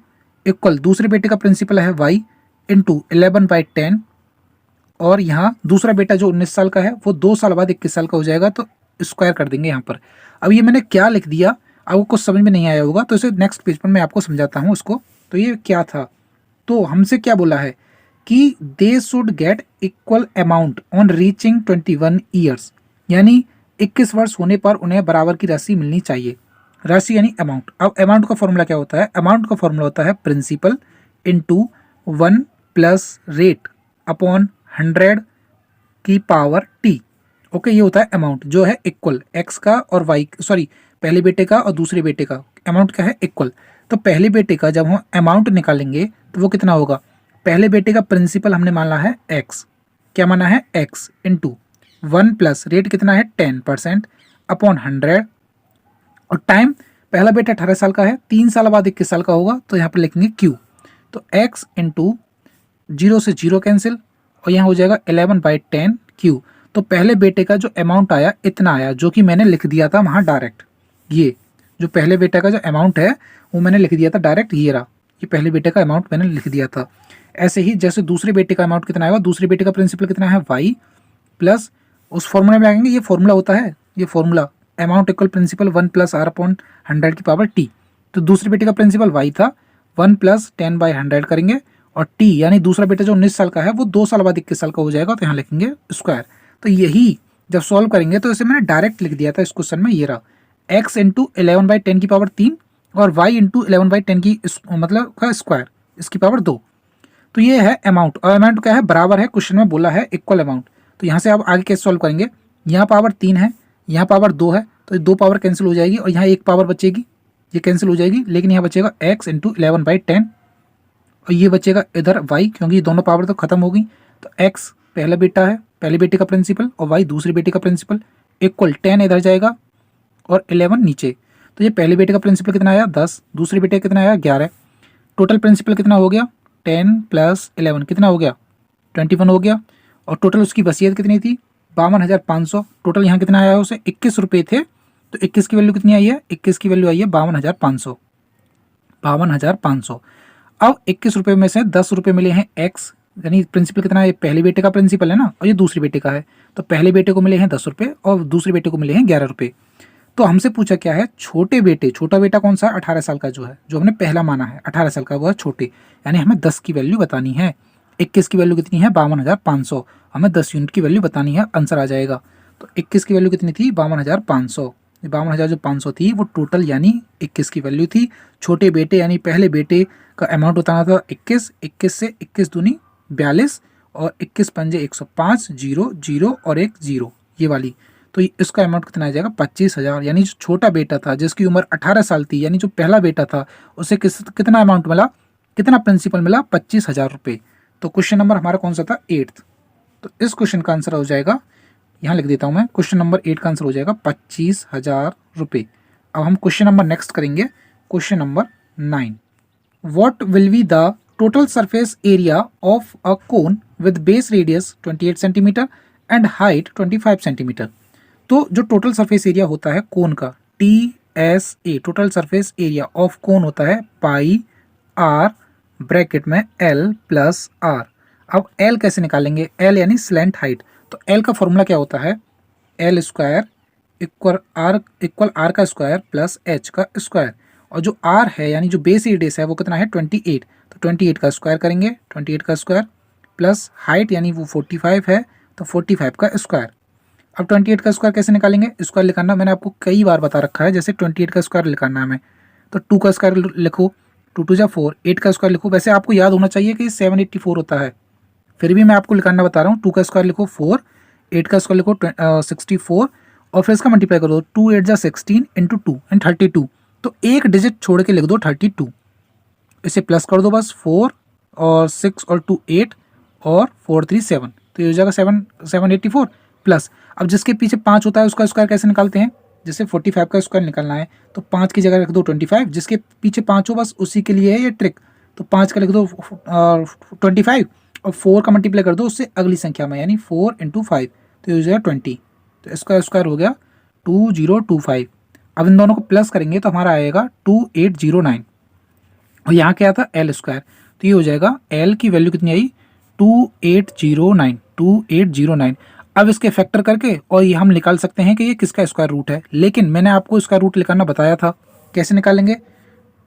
इक्वल दूसरे बेटे का प्रिंसिपल है y इंटू 11/10, और यहाँ दूसरा बेटा जो 19 साल का है वो 2 साल बाद 21 साल का हो जाएगा, तो स्क्वायर कर देंगे यहाँ पर। अब ये मैंने क्या लिख दिया, आपको कुछ समझ में नहीं आया होगा, तो इसे नेक्स्ट पेज पर मैं आपको समझाता हूँ उसको। तो ये क्या था, तो हमसे क्या बोला है कि they should get equal amount on reaching 21 years, यानी 21 वर्ष होने पर उन्हें बराबर की राशि मिलनी चाहिए। राशि यानी अमाउंट। अब अमाउंट का फॉर्मूला क्या होता है, अमाउंट का फॉर्मूला होता है principal into 1 plus rate upon 100 की पावर टी। ओके, ये होता है अमाउंट जो है इक्वल एक्स का और वाई, सॉरी पहले बेटे का और दूसरे बेटे का अमाउंट क्या है इक्वल। तो पहले बेटे का जब हम अमाउंट निकालेंगे तो वो कितना होगा, पहले बेटे का प्रिंसिपल हमने माना है एक्स, क्या माना है एक्स इंटू 1 प्लस रेट कितना है 10% अपॉन 100, और टाइम पहला बेटा 18 साल का है, 3 साल बाद 21 साल का होगा, तो यहाँ पर लिखेंगे क्यू। तो एक्स इंटू 0 से 0 कैंसिल, और यहाँ हो जाएगा 11/10 क्यू। तो पहले बेटे का जो अमाउंट आया इतना आया, जो कि मैंने लिख दिया था वहाँ डायरेक्ट। ये जो पहले बेटे का जो अमाउंट है वो मैंने लिख दिया था डायरेक्ट, ये रहा, ये पहले बेटे का अमाउंट मैंने लिख दिया था। ऐसे ही जैसे दूसरे बेटे का अमाउंट कितना आएगा, दूसरे बेटे का प्रिंसिपल कितना है वाई, प्लस उस फॉर्मूला में आएंगे, ये फॉर्मूला होता है, ये formula amount equal principal 1 + r upon 100 की पावर टी। तो दूसरे बेटे का प्रिंसिपल वाई था, 1 + 10/100 करेंगे, और टी यानी दूसरा बेटा जो 19 साल का है वो 2 साल बाद 21 साल का हो जाएगा, तो यहाँ लिखेंगे स्क्वायर। तो यही जब सॉल्व करेंगे तो इसे मैंने डायरेक्ट लिख दिया था इस क्वेश्चन में, ये रहा x इंटू 11/10 की पावर 3 और y इंटू 11/10 की मतलब का स्क्वायर, इसकी पावर 2। तो ये है अमाउंट, और अमाउंट क्या है बराबर है, क्वेश्चन में बोला है इक्वल अमाउंट। तो यहाँ से आप आगे कैसे सॉल्व करेंगे, यहाँ पावर 3 है, यहाँ पावर 2 है, तो 2 पावर कैंसिल हो जाएगी, और यहाँ 1 पावर बचेगी, ये कैंसिल हो जाएगी, लेकिन यहाँ बचेगा x इंटू 11/10, और ये बचेगा इधर y, क्योंकि दोनों पावर तो खत्म हो गई। तो x पहला बेटा है, पहले बेटे का प्रिंसिपल, और y दूसरे बेटे का प्रिंसिपल, इक्वल 10 इधर जाएगा और 11 नीचे। तो ये पहले बेटे का प्रिंसिपल कितना आया 10, दूसरे बेटे का कितना आया 11, टोटल प्रिंसिपल कितना हो गया 10 + 11 कितना हो गया 21 हो गया, और टोटल उसकी वसीयत कितनी थी 52,500। टोटल यहाँ कितना आया उसे 21 रुपये थे, तो 21 की वैल्यू कितनी आई है, 21 की वैल्यू आई है 52,500, 52,500। अब 21 रुपये में से 10 रुपये मिले हैं एक्स, यानी प्रिंसिपल कितना है, पहले बेटे का प्रिंसिपल है ना, और ये दूसरे बेटे का है, तो पहले बेटे को मिले हैं 10 रुपये और दूसरे बेटे को मिले हैं 11 रुपये। तो हमसे पूछा क्या है, छोटे बेटे, छोटा बेटा कौन सा है 18 साल का जो है, जो हमने पहला माना है 18 साल का वो है छोटे, यानी हमें 10 की वैल्यू बतानी है। 21 की वैल्यू कितनी है 52,500, हमें 10 यूनिट की वैल्यू बतानी है, आंसर आ जाएगा। तो 21 की वैल्यू कितनी थी 52,500, 52,500 थी वो टोटल, यानी 21 की वैल्यू थी। छोटे बेटे यानी पहले बेटे का अमाउंट बताना था 21, 21 से 21 दूनी 42, और 21 पंजे 105, 0 0 और 1 0, ये वाली। तो इसका अमाउंट कितना आ जाएगा 25,000, यानी जो छोटा बेटा था जिसकी उम्र 18 साल थी, यानी जो पहला बेटा था उसे कितना अमाउंट मिला, कितना प्रिंसिपल मिला 25,000 रुपये। तो क्वेश्चन नंबर हमारा कौन सा था 8th। तो इस क्वेश्चन का आंसर हो जाएगा, यहाँ लिख देता हूँ मैं, क्वेश्चन नंबर 8 का आंसर हो जाएगा 25,000 रुपये। अब हम क्वेश्चन नंबर नेक्स्ट करेंगे, question number 9। What will be the total surface area of a cone with base radius 28 cm and height 25 cm? तो जो टोटल सरफेस एरिया होता है कोन का, TSA total surface area of cone होता है पाई r ब्रैकेट में L + R। अब L कैसे निकालेंगे, L यानी स्लैंट हाइट। तो L का फॉर्मूला क्या होता है, L² इक्वल R का स्क्वायर प्लस H का स्क्वायर, और जो R है यानी जो बेस रेडियस है वो कितना है 28, तो 28 का स्क्वायर करेंगे, 28 का स्क्वायर प्लस हाइट यानी वो 45 है, तो 45 का स्क्वायर। अब 28 का स्क्वायर कैसे निकालेंगे, स्क्वायर निकालना मैंने आपको कई बार बता रखा है, जैसे 28 का स्क्वायर निकालना है हमें, तो 2 का स्क्वायर लिखो, 2 2 जा 4, 8 का स्क्वायर लिखो। वैसे आपको याद होना चाहिए कि 784 होता है, फिर भी मैं आपको निकालना बता रहा हूँ। 2 का स्क्वायर लिखो 4, 8 का स्क्वायर लिखो 64, और फिर इसका मल्टीप्लाई करो, 2 8 जा 16 इंटू 2 एंड 32, तो एक डिजिट छोड़ के लिख दो 32, इसे प्लस कर दो बस 4 और 6 और 2 8 और 4 3 7, तो ये हो जाएगा 784 प्लस। अब जिसके पीछे 5 होता है उसका स्क्वायर कैसे निकालते हैं, जैसे 45 का स्क्वायर निकालना है तो 5 की जगह रख दो 25, जिसके पीछे 5 हो बस उसी के लिए है ये ट्रिक। तो 5 का लिख दो 25 और 4 का मल्टीप्लाई कर दो उससे अगली संख्या में, यानी 4 × 5, तो ये हो जाएगा 20। तो इसका स्क्वायर हो गया 2025। अब इन दोनों को प्लस करेंगे तो हमारा आएगा 2809, और यहाँ क्या था एल स्क्वायर, तो ये हो जाएगा एल की वैल्यू कितनी आई 2809। अब इसके फैक्टर करके और ये हम निकाल सकते हैं कि ये किसका स्क्वायर रूट है, लेकिन मैंने आपको इसका रूट निकालना बताया था। कैसे निकालेंगे,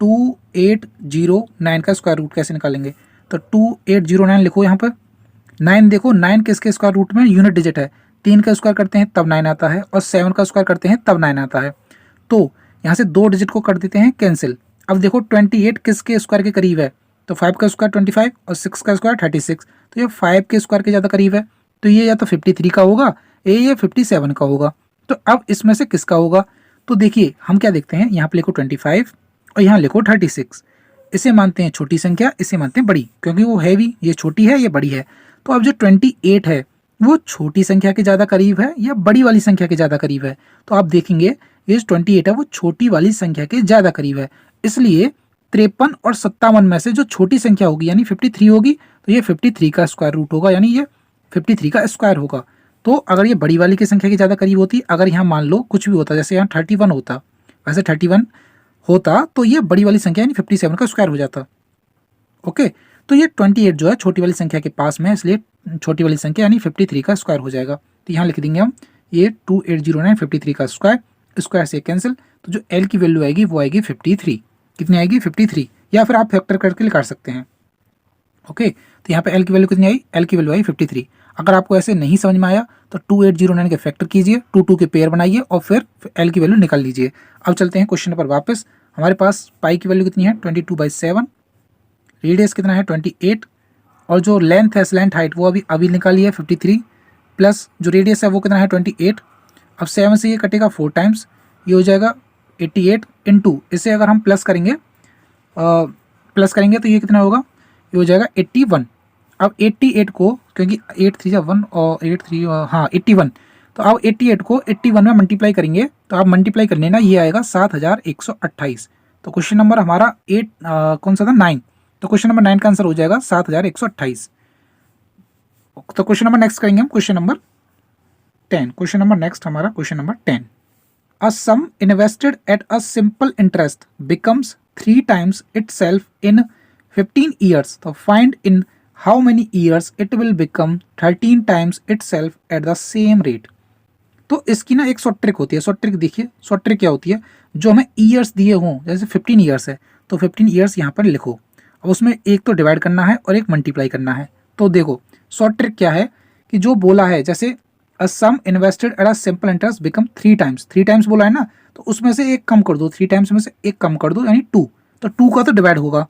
2809 का स्क्वायर रूट कैसे निकालेंगे, तो 2809 लिखो यहाँ पर। 9 देखो 9 किसके स्क्वायर रूट में यूनिट डिजिट है, 3 का स्क्वायर करते हैं तब 9 आता है, और 7 का स्क्वायर करते हैं तब 9 आता है। तो यहाँ से 2 डिजिट को कर देते हैं कैंसिल। अब देखो 28 किसके स्क्वायर के करीब है, तो 5 का स्क्वायर 25 और 6 का स्क्वायर 36, तो ये 5 के स्क्वायर के ज़्यादा करीब है, तो ये या तो 53 का होगा ये 57 का होगा। तो अब इसमें से किसका होगा, तो देखिए हम क्या देखते हैं, यहाँ पे लिखो 25 और यहाँ लिखो 36। इसे मानते हैं छोटी संख्या, इसे मानते हैं बड़ी, क्योंकि वो है भी, ये छोटी है ये बड़ी है। तो अब जो 28 है वो छोटी संख्या के ज़्यादा करीब है या बड़ी वाली संख्या के ज़्यादा करीब है, तो आप देखेंगे ये 28 है वो छोटी वाली संख्या के ज़्यादा करीब है। इसलिए 53 और 57 में से जो छोटी संख्या होगी यानी 53 होगी, तो ये 53 का स्क्वायर रूट होगा, यानी ये 53 का स्क्वायर होगा। तो अगर ये बड़ी वाली की संख्या के ज़्यादा करीब होती, अगर यहाँ मान लो कुछ भी होता, जैसे यहाँ 31 होता, वैसे 31 होता तो ये बड़ी वाली संख्या यानी 57 का स्क्वायर हो जाता। ओके, तो ये 28 जो है छोटी वाली संख्या के पास में है, इसलिए छोटी वाली संख्या यानी 53 का स्क्वायर हो जाएगा। तो यहाँ लिख देंगे हम ये 2809 53 का स्क्वायर, स्क्वायर से कैंसिल, तो जो एल की वैल्यू आएगी वो आएगी 53। कितनी आएगी 53, या फिर आप फैक्टर करके निकाल सकते हैं। ओके, तो यहाँ पे एल की वैल्यू कितनी आई, एल की वैल्यू आई 53। अगर आपको ऐसे नहीं समझ में आया तो 2809 के फैक्टर कीजिए, 2 के पेयर बनाइए और फिर एल की वैल्यू निकाल लीजिए। अब चलते हैं क्वेश्चन पर वापस। हमारे पास पाई की वैल्यू कितनी है 22/7, रेडियस कितना है 28, और जो लेंथ है स्लैंट हाइट वो अभी निकाली है 53, प्लस जो रेडियस है वो कितना है 28। अब 7 से ये कटेगा 4 टाइम्स, ये हो जाएगा 88 इंटू, इसे अगर हम प्लस करेंगे तो ये कितना होगा, ये हो जाएगा 81। अब 88 को, क्योंकि 8 3 1 और 8 3 हाँ 81, तो अब 88 को 81 में मल्टीप्लाई करेंगे, तो आप मल्टीप्लाई करने ना ये आएगा 7128। तो क्वेश्चन नंबर हमारा 8 कौन सा था 9, तो क्वेश्चन नंबर 9 का आंसर हो जाएगा 7128। तो क्वेश्चन नंबर नेक्स्ट करेंगे हम, question number 10। Question number next हमारा question number 10। A sum invested at a simple interest becomes 3 times itself in 15 years. So find in how many years it will become 13 times itself at the same rate. तो इसकी ना एक शॉर्ट ट्रिक होती है। शॉर्ट ट्रिक देखिए, शॉर्ट ट्रिक क्या होती है, जो हमें ईयर्स दिए हों, जैसे 15 ईयर्स है तो 15 ईयर्स यहाँ पर लिखो। अब उसमें एक तो डिवाइड करना है और एक मल्टीप्लाई करना है। तो देखो शॉर्ट ट्रिक क्या है कि जो बोला है, जैसे a sum invested at a simple interest become 3 times, 3 times बोला है ना, तो उसमें से एक कम कर दो, 3 टाइम्स में से एक कम कर दो यानी 2, तो 2 का तो डिवाइड होगा।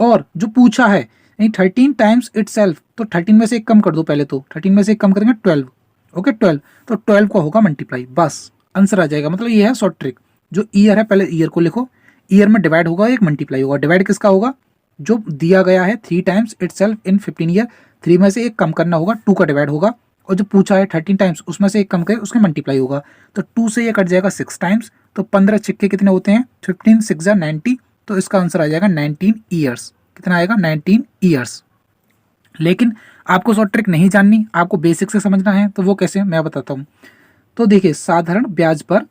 और जो पूछा है यानी 13 टाइम्स इटसेल्फ, तो 13 में से एक कम कर दो पहले, तो 13 में से एक कम करेंगे 12। ओके 12, तो 12 का होगा मल्टीप्लाई, बस आंसर आ जाएगा। मतलब ये है शॉर्ट ट्रिक। जो ईयर है पहले ईयर को लिखो, ईयर में डिवाइड होगा एक मल्टीप्लाई होगा। डिवाइड किसका होगा, जो दिया गया है 3 टाइम्स इटसेल्फ इन 15 ईयर, 3 में से एक कम करना होगा, 2 का डिवाइड होगा, और जो पूछा है 13 टाइम्स उसमें से एक कम करे उसका मल्टीप्लाई होगा। तो 2 से ये कट जाएगा 6 टाइम्स, तो 15 छिक्के कितने होते हैं 15 6 90, तो इसका आंसर आ जाएगा 19 ईयर्स। कितना आएगा 19 ईयर्स। लेकिन आपको शॉर्ट ट्रिक नहीं जाननी, आपको बेसिक से समझना है, तो वो कैसे मैं बताता हूँ। तो देखिए साधारण ब्याज पर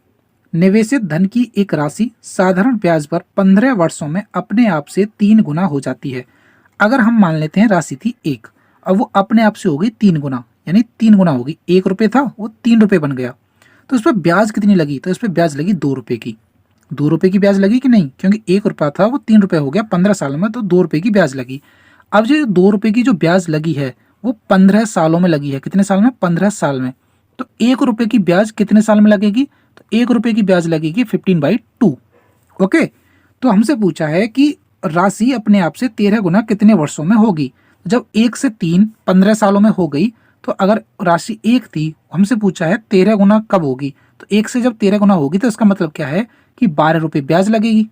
निवेशित धन की एक राशि साधारण ब्याज पर 15 वर्षों में अपने आप से 3 गुना हो जाती है। अगर हम मान लेते हैं राशि थी 1, अब वो अपने आप से हो गई 3 गुना, यानी 3 गुना होगी। 1 रुपये था वो 3 रुपये बन गया। तो इस पर ब्याज कितनी लगी, तो इस पर ब्याज लगी 2 रुपये की। 2 रुपये की ब्याज लगी कि नहीं, क्योंकि 1 रुपया था वो 3 रुपये हो गया 15 साल में, तो 2 रुपये की ब्याज लगी। अब जो 2 रुपये की जो ब्याज लगी है वो 15 सालों में लगी है। कितने साल में, 15 साल में। तो 1 रुपये की ब्याज कितने साल में लगेगी, तो 1 रुपये की ब्याज लगेगी 15/2। ओके, तो हमसे पूछा है कि राशि अपने आप से 13 गुना कितने वर्षों में होगी। जब 1 से 3 15 सालों में हो गई, तो अगर राशि 1 थी, हमसे पूछा है 13 गुना कब होगी, तो 1 से जब 13 गुना होगी तो इसका मतलब क्या है कि 12 रुपये ब्याज लगेगी।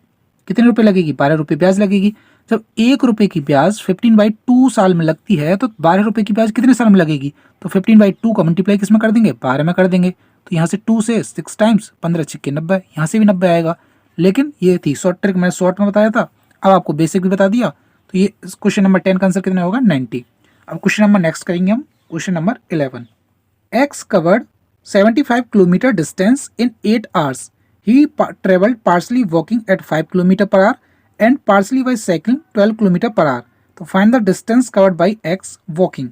कितने रुपये लगेगी, 12 रुपये ब्याज लगेगी। जब 1 रुपये की ब्याज 15/2 साल में लगती है तो 12 रुपये की ब्याज कितने साल में लगेगी? तो 15/2 का मल्टीप्लाई किस में कर देंगे? 12 में कर देंगे। तो यहाँ से 2 से 6 टाइम्स 15 छिक्के 90, यहाँ से भी 90 आएगा। लेकिन ये थी शॉर्ट ट्रिक, मैंने शॉर्ट में बताया था, अब आपको बेसिक भी बता दिया। तो ये क्वेश्चन नंबर 10 का आंसर कितना होगा? 90। अब क्वेश्चन नंबर नेक्स्ट करेंगे हम, question number 11। X covered 75 kilometre distance in 8 hours. He travelled partly walking at 5 kilometre per hour and partly by cycling 12 kilometre per hour. तो find the distance covered by X walking.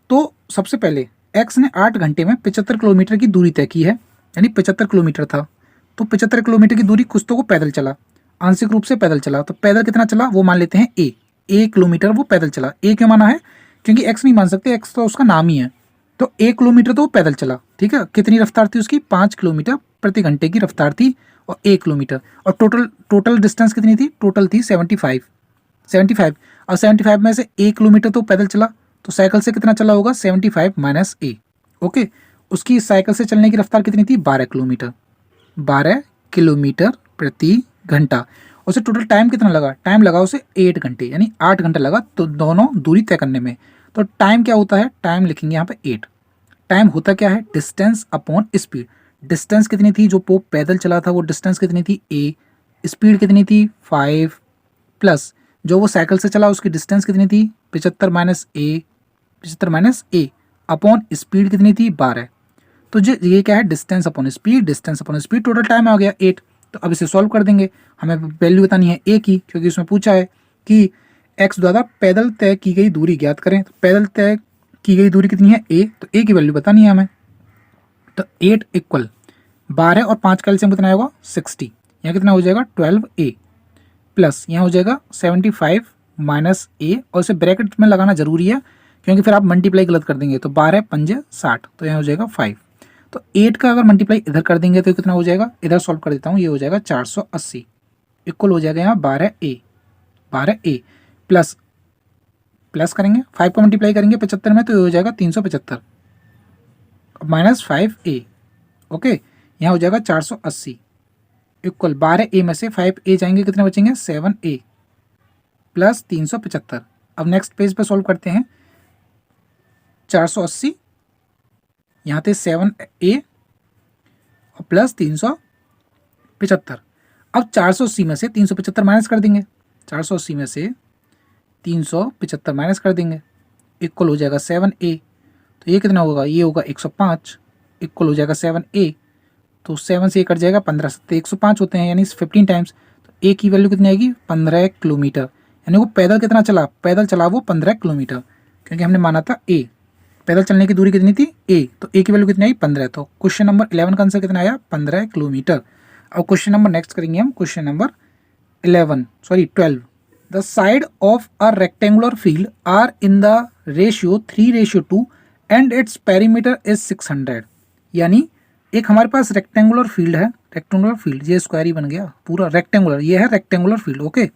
तो सबसे पहले एक्स ने 8 घंटे में 75 किलोमीटर की दूरी तय की है, यानी 75 किलोमीटर था। तो 75 किलोमीटर की दूरी कुछ तो वो पैदल चला, आंशिक रूप से पैदल चला। तो पैदल कितना चला वो मान लेते हैं ए किलोमीटर वो पैदल चला। ए क्यों माना है? क्योंकि एक्स नहीं मान सकते, एक्स तो उसका नाम ही है। तो 1 किलोमीटर तो वो पैदल चला, ठीक है। कितनी रफ्तार थी उसकी? 5 किलोमीटर प्रति घंटे की रफ्तार थी, और 1 किलोमीटर। और टोटल डिस्टेंस कितनी थी? टोटल थी 75। और 75 में से 1 किलोमीटर तो पैदल चला, तो साइकिल से कितना चला होगा? 75 माइनस ए। ओके, उसकी साइकिल से चलने की रफ्तार कितनी थी? 12 किलोमीटर। 12 किलोमीटर प्रति घंटा। उसे टोटल टाइम कितना लगा? टाइम लगा उसे 8 घंटे, यानी 8 घंटा लगा तो दोनों दूरी तय करने में। तो टाइम क्या होता है? टाइम लिखेंगे यहाँ पे 8। टाइम होता क्या है? Distance upon speed. डिस्टेंस कितनी थी जो वो पैदल चला था, वो डिस्टेंस कितनी थी? ए। स्पीड कितनी थी? 5 प्लस जो वो साइकिल से चला उसकी डिस्टेंस कितनी थी? 75 माइनस ए अपॉन स्पीड कितनी थी? 12। तो ये क्या है? Distance upon speed. Total time आ गया 8। तो अब इसे सॉल्व कर देंगे। हमें वैल्यू बतानी है ए की, क्योंकि उसमें पूछा है कि एक्स द्वारा पैदल तय की गई दूरी ज्ञात करें। तो पैदल तय की गई दूरी कितनी है? ए। तो ए की वैल्यू बतानी है हमें। तो 8 इक्वल 12 और 5 का एलसीएम कितना होगा? 60। यहाँ कितना हो जाएगा? 12a प्लस यहाँ हो जाएगा 75 माइनस ए, और इसे ब्रैकेट में लगाना जरूरी है क्योंकि फिर आप मल्टीप्लाई गलत कर देंगे। तो 12 पंजे 60, तो यहाँ हो जाएगा 5। तो 8 का अगर मल्टीप्लाई इधर कर देंगे तो कितना हो जाएगा? इधर सॉल्व कर देता हूँ, ये हो जाएगा 480 इक्वल हो जाएगा यहाँ 12a प्लस करेंगे 5 को मल्टीप्लाई करेंगे 75 में, तो ये हो जाएगा 375 माइनस 5a। ओके, यहाँ हो जाएगा 480 इक्वल 12a में से 5a जाएंगे, कितने बचेंगे? 7a plus 375। अब नेक्स्ट पेज पे सॉल्व करते हैं। 480 यहाँ थे 7a और प्लस 375। अब 480 में से 375 माइनस कर देंगे, 480 में से 375 माइनस कर देंगे, इक्वल हो जाएगा 7a। तो ये कितना होगा? ये होगा 105 इक्वल हो जाएगा 7a। तो 7 से ये कट जाएगा 15 से 105 होते हैं, यानी 15 टाइम्स। तो ए की वैल्यू कितनी आएगी? 15 किलोमीटर। यानी वो पैदल कितना चला? पैदल चला वो 15 किलोमीटर, क्योंकि हमने माना था ए। पैदल चलने की दूरी कितनी थी? ए। तो ए की वैल्यू कितनी आई? 15। तो क्वेश्चन नंबर 11 का आंसर कितना आया? 15 किलोमीटर। अब क्वेश्चन नंबर नेक्स्ट करेंगे हम, question number 12। The side of a rectangular field are in the ratio 3:2 and its perimeter is 600। यानी एक हमारे पास रेक्टेंगुलर फील्ड, ये स्क्वायर ही बन गया पूरा रेक्टेंगुलर, ये है रेक्टेंगुलर फील्ड। ओके,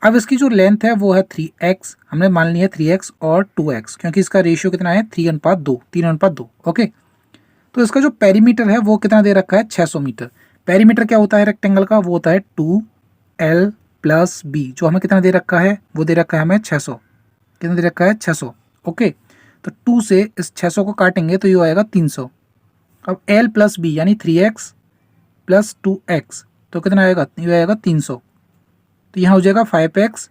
अब इसकी जो लेंथ है वो है 3x, हमने मान लिया 3x और 2x, क्योंकि इसका रेशियो कितना है? 3:2। ओके, तो इसका जो पेरीमीटर है वो कितना दे रखा है? 600 मीटर। पेरीमीटर क्या होता है रेक्टेंगल का? वो होता है 2l प्लस b। जो हमें कितना दे रखा है? वो दे रखा है हमें 600। कितना दे रखा है? 600। ओके, तो 2 से इस 600 को काटेंगे तो ये आएगा 300। अब l प्लस b यानी 3x प्लस 2x, तो कितना आएगा? ये आएगा 300। तो यहाँ हो जाएगा 5x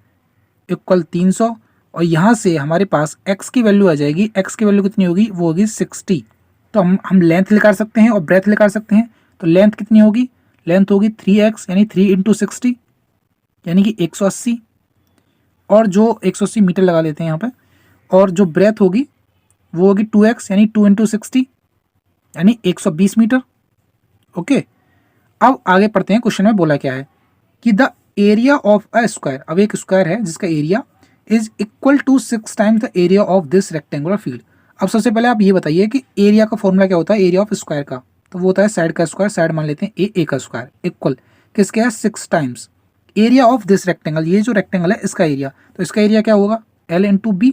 इक्वल 300, और यहाँ से हमारे पास x की वैल्यू आ जाएगी। x की वैल्यू कितनी होगी? वो होगी 60। तो हम लेंथ निकाल सकते हैं और ब्रेथ निकाल सकते हैं। तो लेंथ कितनी होगी? लेंथ होगी 3x यानी 3 × 60 यानी कि 180, और जो 180 मीटर लगा लेते हैं यहाँ पे, और जो ब्रेथ होगी वो होगी 2x यानी 2 × 60 यानी 120 मीटर। ओके, अब आगे पढ़ते हैं। क्वेश्चन में बोला क्या है कि the area of a square, अब एक स्क्वायर है जिसका area is equal to 6 times the area of this rectangular field. अब सबसे पहले आप ये बताइए कि एरिया का फॉर्मूला क्या होता है एरिया ऑफ स्क्वायर का? तो वो होता है साइड का स्क्वायर, साइड मान लेते हैं ए का स्क्वायर, इक्वल किसके है? 6 times area of this rectangle. ये जो रेक्टेंगल है इसका एरिया, तो इसका एरिया क्या होगा? L × B।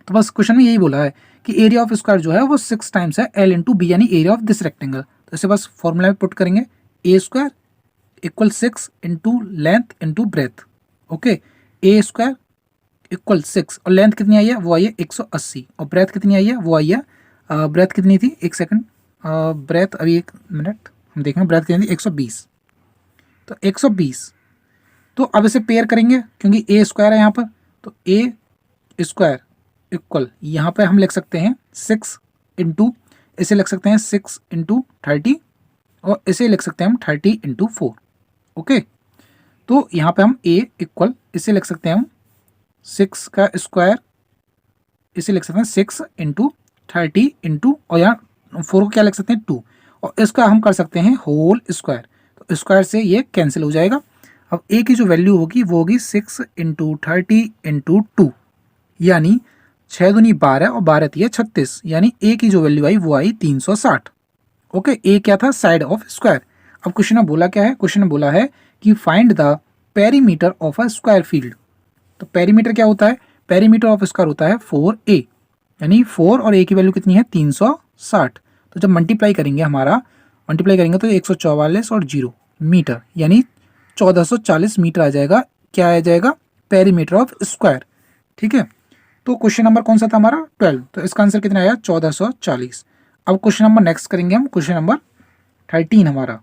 तो बस क्वेश्चन में यही बोला है कि एरिया ऑफ स्क्वायर जो है वो 6 टाइम्स है L × B यानी एरिया ऑफ दिस रेक्टेंगल। तो इसे बस फॉर्मूला में पुट करेंगे, a² equal 6 × length × breadth. Okay, a square equal 6 और लेंथ कितनी आई है, वो आई है 180 और ब्रेथ कितनी आई है, वो आई है ब्रेथ कितनी थी, एक सेकंड, ब्रेथ अभी एक मिनट हम देखेंगे, ब्रेथ कितनी थी 120, तो 120। तो अब इसे पेयर करेंगे क्योंकि ए स्क्वायर है यहाँ पर, तो ए स्क्वायर इक्वल यहाँ पे हम लिख सकते हैं 6 इंटू, इसे लिख सकते हैं 6 इंटू 30 और इसे लिख सकते हैं हम 30 इंटू 4। ओके, तो यहाँ पे हम ए इक्वल इसे लिख सकते हैं हम 6 का स्क्वायर, इसे लिख सकते हैं 6 इंटू 30 इंटू और यहाँ 4 को क्या लिख सकते हैं 2 और इसका हम कर सकते हैं होल स्क्वायर, तो स्क्वायर से ये कैंसिल हो जाएगा। अब ए की जो वैल्यू होगी वो होगी 6 इंटू 30 इंटू 2 यानी 6 दूनी 12 और 12 थी 36, यानी ए की जो वैल्यू आई वो आई 360। ओके, ए क्या था, साइड ऑफ स्क्वायर। अब क्वेश्चन में बोला क्या है, क्वेश्चन में बोला है कि find the perimeter of a square field. तो पेरीमीटर क्या होता है, पेरीमीटर ऑफ स्क्वायर होता है 4a, यानी 4 और a की वैल्यू कितनी है 360। तो जब मल्टीप्लाई करेंगे हमारा, मल्टीप्लाई करेंगे तो 144 और 0 मीटर यानी 1440 मीटर आ जाएगा। क्या आ जाएगा, पेरीमीटर ऑफ स्क्वायर। ठीक है, तो क्वेश्चन नंबर कौन सा था हमारा 12, तो इसका आंसर कितना आया 1440। अब क्वेश्चन नंबर नेक्स्ट करेंगे हम, क्वेश्चन नंबर 13 हमारा।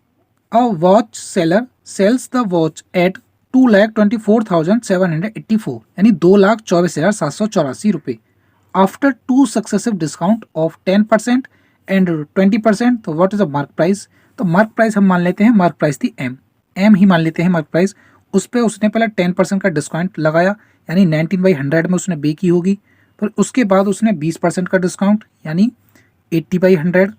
A watch seller sells the watch at 2,24,784 यानी 2,24,784 रुपये after 2 successive discount of 10% and 20%। तो what is the mark price. तो मार्क प्राइस हम मान लेते हैं, मार्क प्राइस थी एम ही मान लेते हैं मार्क प्राइस। उस पर उसने पहले 10% का डिस्काउंट लगाया यानी 19/100 में उसने पे की होगी, फिर उसके बाद उसने 20% का डिस्काउंट यानी 80/100।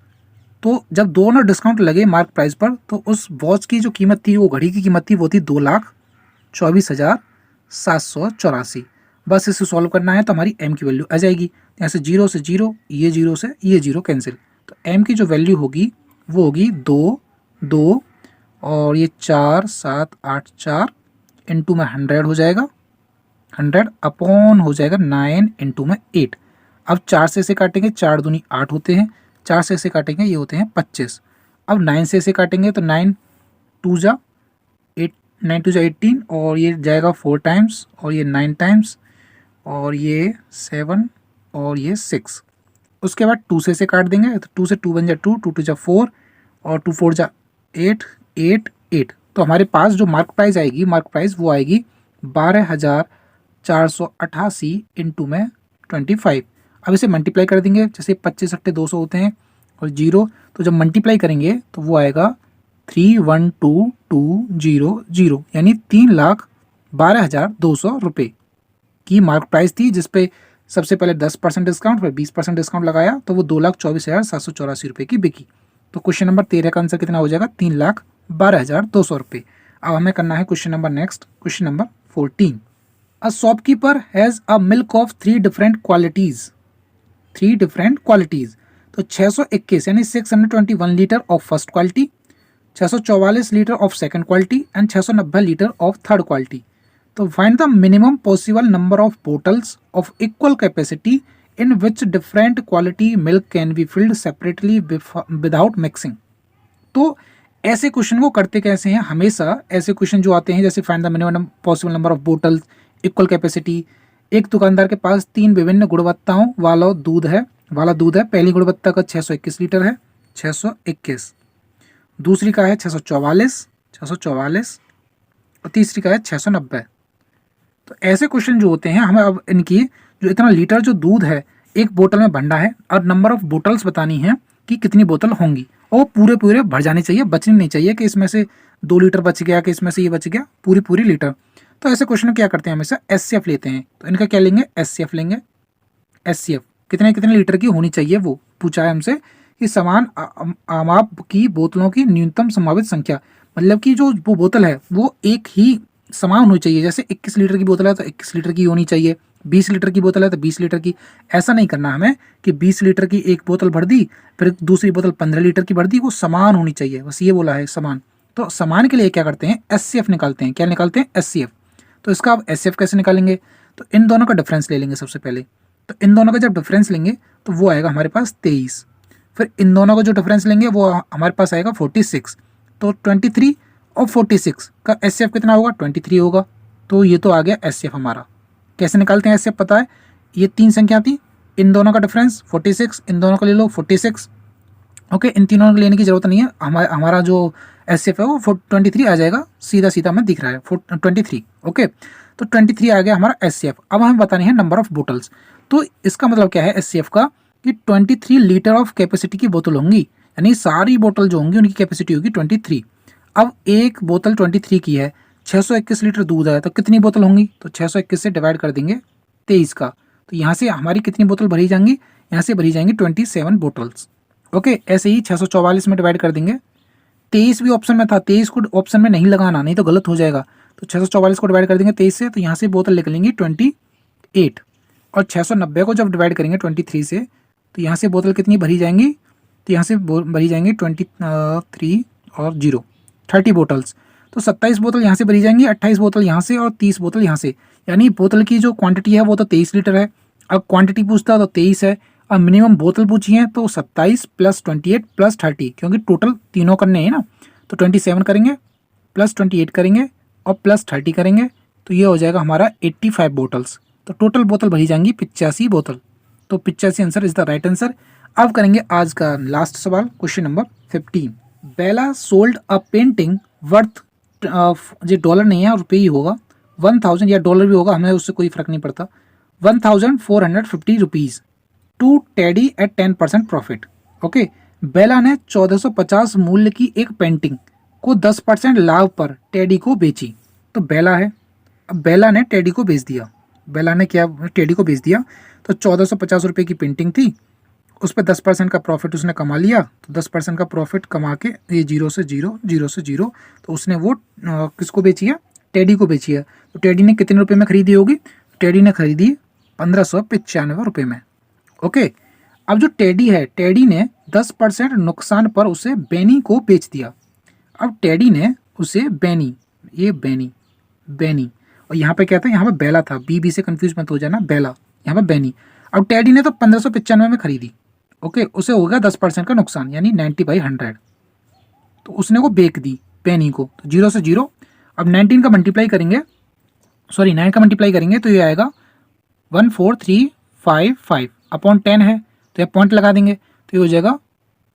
तो जब दोनों डिस्काउंट लगे मार्क प्राइस पर तो उस वॉच की जो कीमत थी, वो घड़ी की कीमत थी, वो थी 2,24,784। बस इसे सॉल्व करना है तो हमारी एम की वैल्यू आ जाएगी। यहाँ से 0 से 0, ये 0 से ये 0 कैंसिल, तो एम की जो वैल्यू होगी वो होगी 2 2 और ये 4 7 8 4 इंटू में 100 हो जाएगा, 100 अपॉन हो जाएगा 9 इंटू में 8। अब 4 से इसे काटेंगे, 4 दूनी 8 होते हैं, 4 से इसे काटेंगे ये होते हैं 25। अब 9 से इसे काटेंगे तो 9 2 जा 8, 9 2 जा 18 और ये जाएगा 4 टाइम्स और ये 9 टाइम्स और ये 7 और ये 6। उसके बाद 2 से इसे काट देंगे तो 2 से 2 बन जा 2, 2 2 जा 4 और 2 4 जा 8 8 8। तो हमारे पास जो मार्क प्राइस आएगी, मार्क प्राइस वो आएगी 12,488 इंटू में 25। अब इसे मल्टीप्लाई कर देंगे, जैसे 25 अट्ठे 200 होते हैं और 0, तो जब मल्टीप्लाई करेंगे तो वो आएगा 312,200 यानी 3,12,200 रुपये की मार्क प्राइस थी, जिसपे सबसे पहले 10% डिस्काउंट फिर 20% डिस्काउंट लगाया तो वो 2,24,784 रुपये की बिकी। तो क्वेश्चन नंबर 13 का आंसर कितना हो जाएगा 3,12,200 रुपये। अब हमें करना है question number next, question number 14। A shopkeeper has a milk of 3 different qualities, 3 different qualities. तो 621 यानी 621 litre of first quality, 644 litre of second quality and 690 litre of third quality. तो find the minimum possible number of bottles of equal capacity in which different quality milk can be filled separately without mixing. तो ऐसे क्वेश्चन को करते कैसे हैं, हमेशा ऐसे क्वेश्चन जो आते हैं जैसे find the minimum possible number of bottles, equal capacity. एक दुकानदार के पास 3 विभिन्न गुणवत्ताओं वाला दूध है, पहली गुणवत्ता का 621 लीटर है, 621। दूसरी का है 644 और तीसरी का है 690। तो ऐसे क्वेश्चन जो होते हैं हमें अब इनकी जो इतना लीटर जो दूध है एक बोतल में भंडा है और नंबर ऑफ बोतल्स बतानी है कि कितनी बोतल होंगी और पूरे भर जाने चाहिए, बचनी नहीं चाहिए कि इसमें से 2 लीटर बच गया कि इसमें से ये बच गया, पूरी लीटर। तो ऐसे क्वेश्चन में क्या करते हैं, हमेशा SCF लेते हैं। तो इनका क्या लेंगे, SCF लेंगे। SCF कितने लीटर की होनी चाहिए वो पूछा है हमसे कि समान आमाप की बोतलों की न्यूनतम संभावित संख्या, मतलब कि जो वो बोतल है वो एक ही समान होनी चाहिए। जैसे 21 लीटर की बोतल है तो 21 लीटर की होनी चाहिए, 20 लीटर की बोतल है तो 20 लीटर की। ऐसा नहीं करना हमें कि 20 लीटर की एक बोतल भर दी फिर दूसरी बोतल 15 लीटर की भर दी, वो समान होनी चाहिए, बस ये बोला है समान। तो समान के लिए क्या करते हैं, SCF निकालते हैं। क्या निकालते हैं, SCF। तो इसका आप SCF कैसे निकालेंगे, तो इन दोनों का डिफरेंस ले लेंगे सबसे पहले। तो इन दोनों का जब डिफरेंस लेंगे तो वो आएगा हमारे पास 23। फिर इन दोनों का जो डिफरेंस लेंगे वो हमारे पास आएगा 46। तो 23 और 46 का SCF कितना होगा, 23 होगा। तो ये तो आ गया एस हमारा। कैसे निकालते हैं एस पता है, ये 3 संख्या थी, इन दोनों का डिफरेंस 46, इन दोनों को ले लो 46। ओके, इन तीनों को लेने की जरूरत नहीं है, हमारा जो एस है वो 23 आ जाएगा, सीधा सीधा हमें दिख रहा है 23। ओके, तो 23 आ गया हमारा एस। अब हमें बतानी है नंबर ऑफ बोटल्स। तो इसका मतलब क्या है एस का, कि 23 लीटर ऑफ कैपेसिटी की बोतल होंगी, यानी सारी बोतल जो होंगी उनकी कैपेसिटी होगी 23। अब एक बोतल 23 की है, 621 लीटर दूध है, तो कितनी बोतल होंगी, तो 621 से डिवाइड कर देंगे 23 का, तो यहाँ से हमारी कितनी बोतल भरी जाएंगी, यहाँ से भरी जाएंगी 27 बोतल्स। ओके, ऐसे ही 644 में डिवाइड कर देंगे, 23 भी ऑप्शन में था, 23 को ऑप्शन में नहीं लगाना, नहीं तो गलत हो जाएगा। तो 644 को डिवाइड कर देंगे 23 से, तो यहाँ से बोतल लिख लेंगे 28, और 690 को जब डिवाइड करेंगे 23 से, तो यहाँ से बोतल कितनी भरी जाएंगी, तो यहाँ से भरी जाएंगी 23 और 0 30 बोतल्स। तो 27 बोतल यहाँ से भरी जाएंगी, 28 बोतल यहाँ से और 30 बोतल यहाँ से, यानी बोतल की जो क्वांटिटी है वो तो 23 लीटर है। अब क्वांटिटी पूछता तो 23 है, अब मिनिमम बोतल पूछी है तो 27 + 28 + 30, क्योंकि टोटल तीनों करने हैं ना, तो 27 करेंगे, +28 करेंगे और +30 करेंगे, तो ये हो जाएगा हमारा 85 बोतल्स। तो टोटल बोतल भरी जाएंगी 85 बोतल। तो 85 answer is the right answer. अब करेंगे आज का लास्ट सवाल, question number 15। Bella sold a painting worth, ये डॉलर नहीं है रुपये ही होगा, 1000 या डॉलर भी होगा, हमें उससे कोई फर्क नहीं पड़ता, 1450 rupees to Teddy at 10% profit. Okay, Bella ने 1450 मूल्य की एक पेंटिंग को 10% लाभ पर टेडी को बेची। तो बेला है, अब बेला ने टेडी को बेच दिया, बेला ने क्या टेडी को बेच दिया, तो 1450 रुपये की पेंटिंग थी, उस पर 10% का प्रॉफिट उसने कमा लिया। तो 10% का प्रॉफिट कमा के ये 0 से 0 0 से 0, तो उसने वो किसको बेची है, टेडी को बेची है। तो टेडी ने कितने रुपए में खरीदी होगी, टेडी ने खरीदी 1595 रुपये में। ओके, अब जो टेडी है, टेडी ने 10% नुकसान पर उसे बेनी को बेच दिया। अब टेडी ने उसे बेनी, ये बेनी बेनी, और यहाँ पे क्या था, यहाँ पे बेला था, बी से कंफ्यूज मत हो जाना, बेला यहाँ पे बेनी। अब टेडी ने तो 1595 में खरीदी, ओके, उसे हो गया 10% का नुकसान, यानी 90/100, तो उसने को बेच दी बेनी को, तो 0 से 0। अब 19 का मल्टीप्लाई करेंगे, सॉरी 9 का मल्टीप्लाई करेंगे, तो ये आएगा 14355 अपॉन 10 है, तो ये पॉइंट लगा देंगे, तो ये हो जाएगा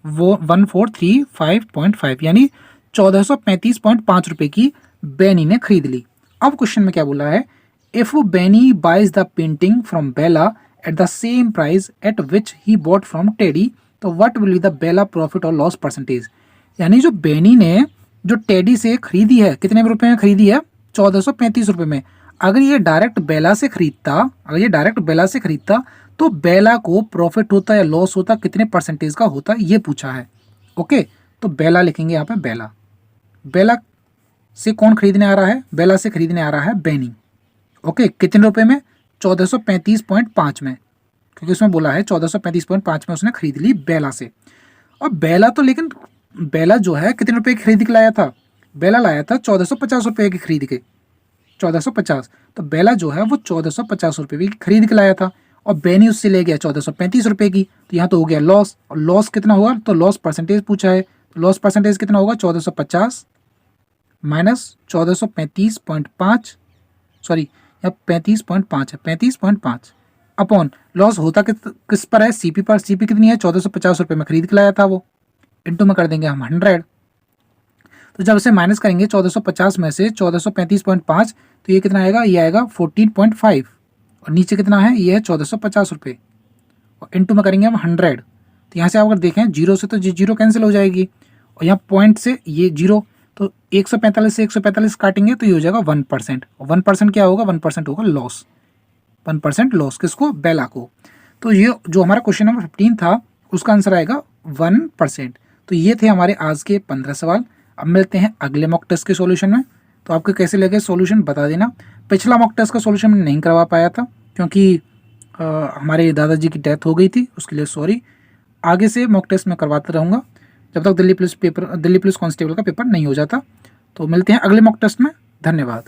वो 1435.5, यानी 1435.5 रुपये की बेनी ने खरीद ली। अब क्वेश्चन में क्या बोला है, if Benny buys the painting from Bella at the same price at which he bought from Teddy, तो what will be the Bella profit और लॉस परसेंटेज। यानी जो बेनी ने जो टेडी से खरीदी है, कितने रुपए में खरीदी है, 1435 रुपये में। अगर ये डायरेक्ट बेला से खरीदता, तो बेला को प्रॉफिट होता या लॉस होता, कितने परसेंटेज का होता, ये पूछा है। ओके, तो बेला लिखेंगे यहाँ पे, बेला, बेला से कौन खरीदने आ रहा है, बेला से खरीदने आ रहा है बेनी। ओके, कितने रुपए में, 1435.5 में, क्योंकि उसमें बोला है 1435.5 में उसने खरीद ली बेला से। और बेला तो, लेकिन बेला जो है कितने रुपए की खरीद के लाया था, बेला लाया था 1450 रुपये की खरीद के, 1450, तो बेला जो है वो 1450 रुपये की खरीद के लाया था, और बेनी उससे ले गया 1435 रुपये की, तो यहाँ तो हो गया लॉस। और लॉस कितना होगा, तो लॉस परसेंटेज पूछा है, तो लॉस परसेंटेज कितना होगा, 1450 माइनस 1435.5, सॉरी यहाँ 35.5 है, 35.5 अपॉन लॉस होता किस पर है, सीपी पर, सीपी कितनी है, 1450 रुपये में खरीद के लाया था वो, इंटू में कर देंगे हम 100। तो जब इसे माइनस करेंगे 1450 में से 1435.5, तो ये कितना आएगा, ये आएगा 14.5, और नीचे कितना है, ये है 1450 रुपये, और इंटू में करेंगे हम 100। तो यहाँ से आप अगर देखें 0 से तो जीरो कैंसिल हो जाएगी, और यहाँ पॉइंट से ये 0, तो 145 से 145 काटेंगे, तो ये हो जाएगा 1%, और 1% क्या होगा, 1% होगा लॉस, 1% लॉस किसको, बेला को। तो ये जो हमारा क्वेश्चन नंबर 15 था, उसका आंसर आएगा 1%। तो ये थे हमारे आज के 15 सवाल। अब मिलते हैं अगले मॉक टेस्ट के सॉल्यूशन में। तो आपको कैसे लगे सॉल्यूशन बता देना। पिछला मॉक टेस्ट का सॉल्यूशन मैं नहीं करवा पाया था, क्योंकि हमारे दादाजी की डेथ हो गई थी, उसके लिए सॉरी। आगे से मॉक टेस्ट मैं करवाता रहूँगा जब तक दिल्ली पुलिस कांस्टेबल का पेपर नहीं हो जाता। तो मिलते हैं अगले मॉक टेस्ट में। धन्यवाद।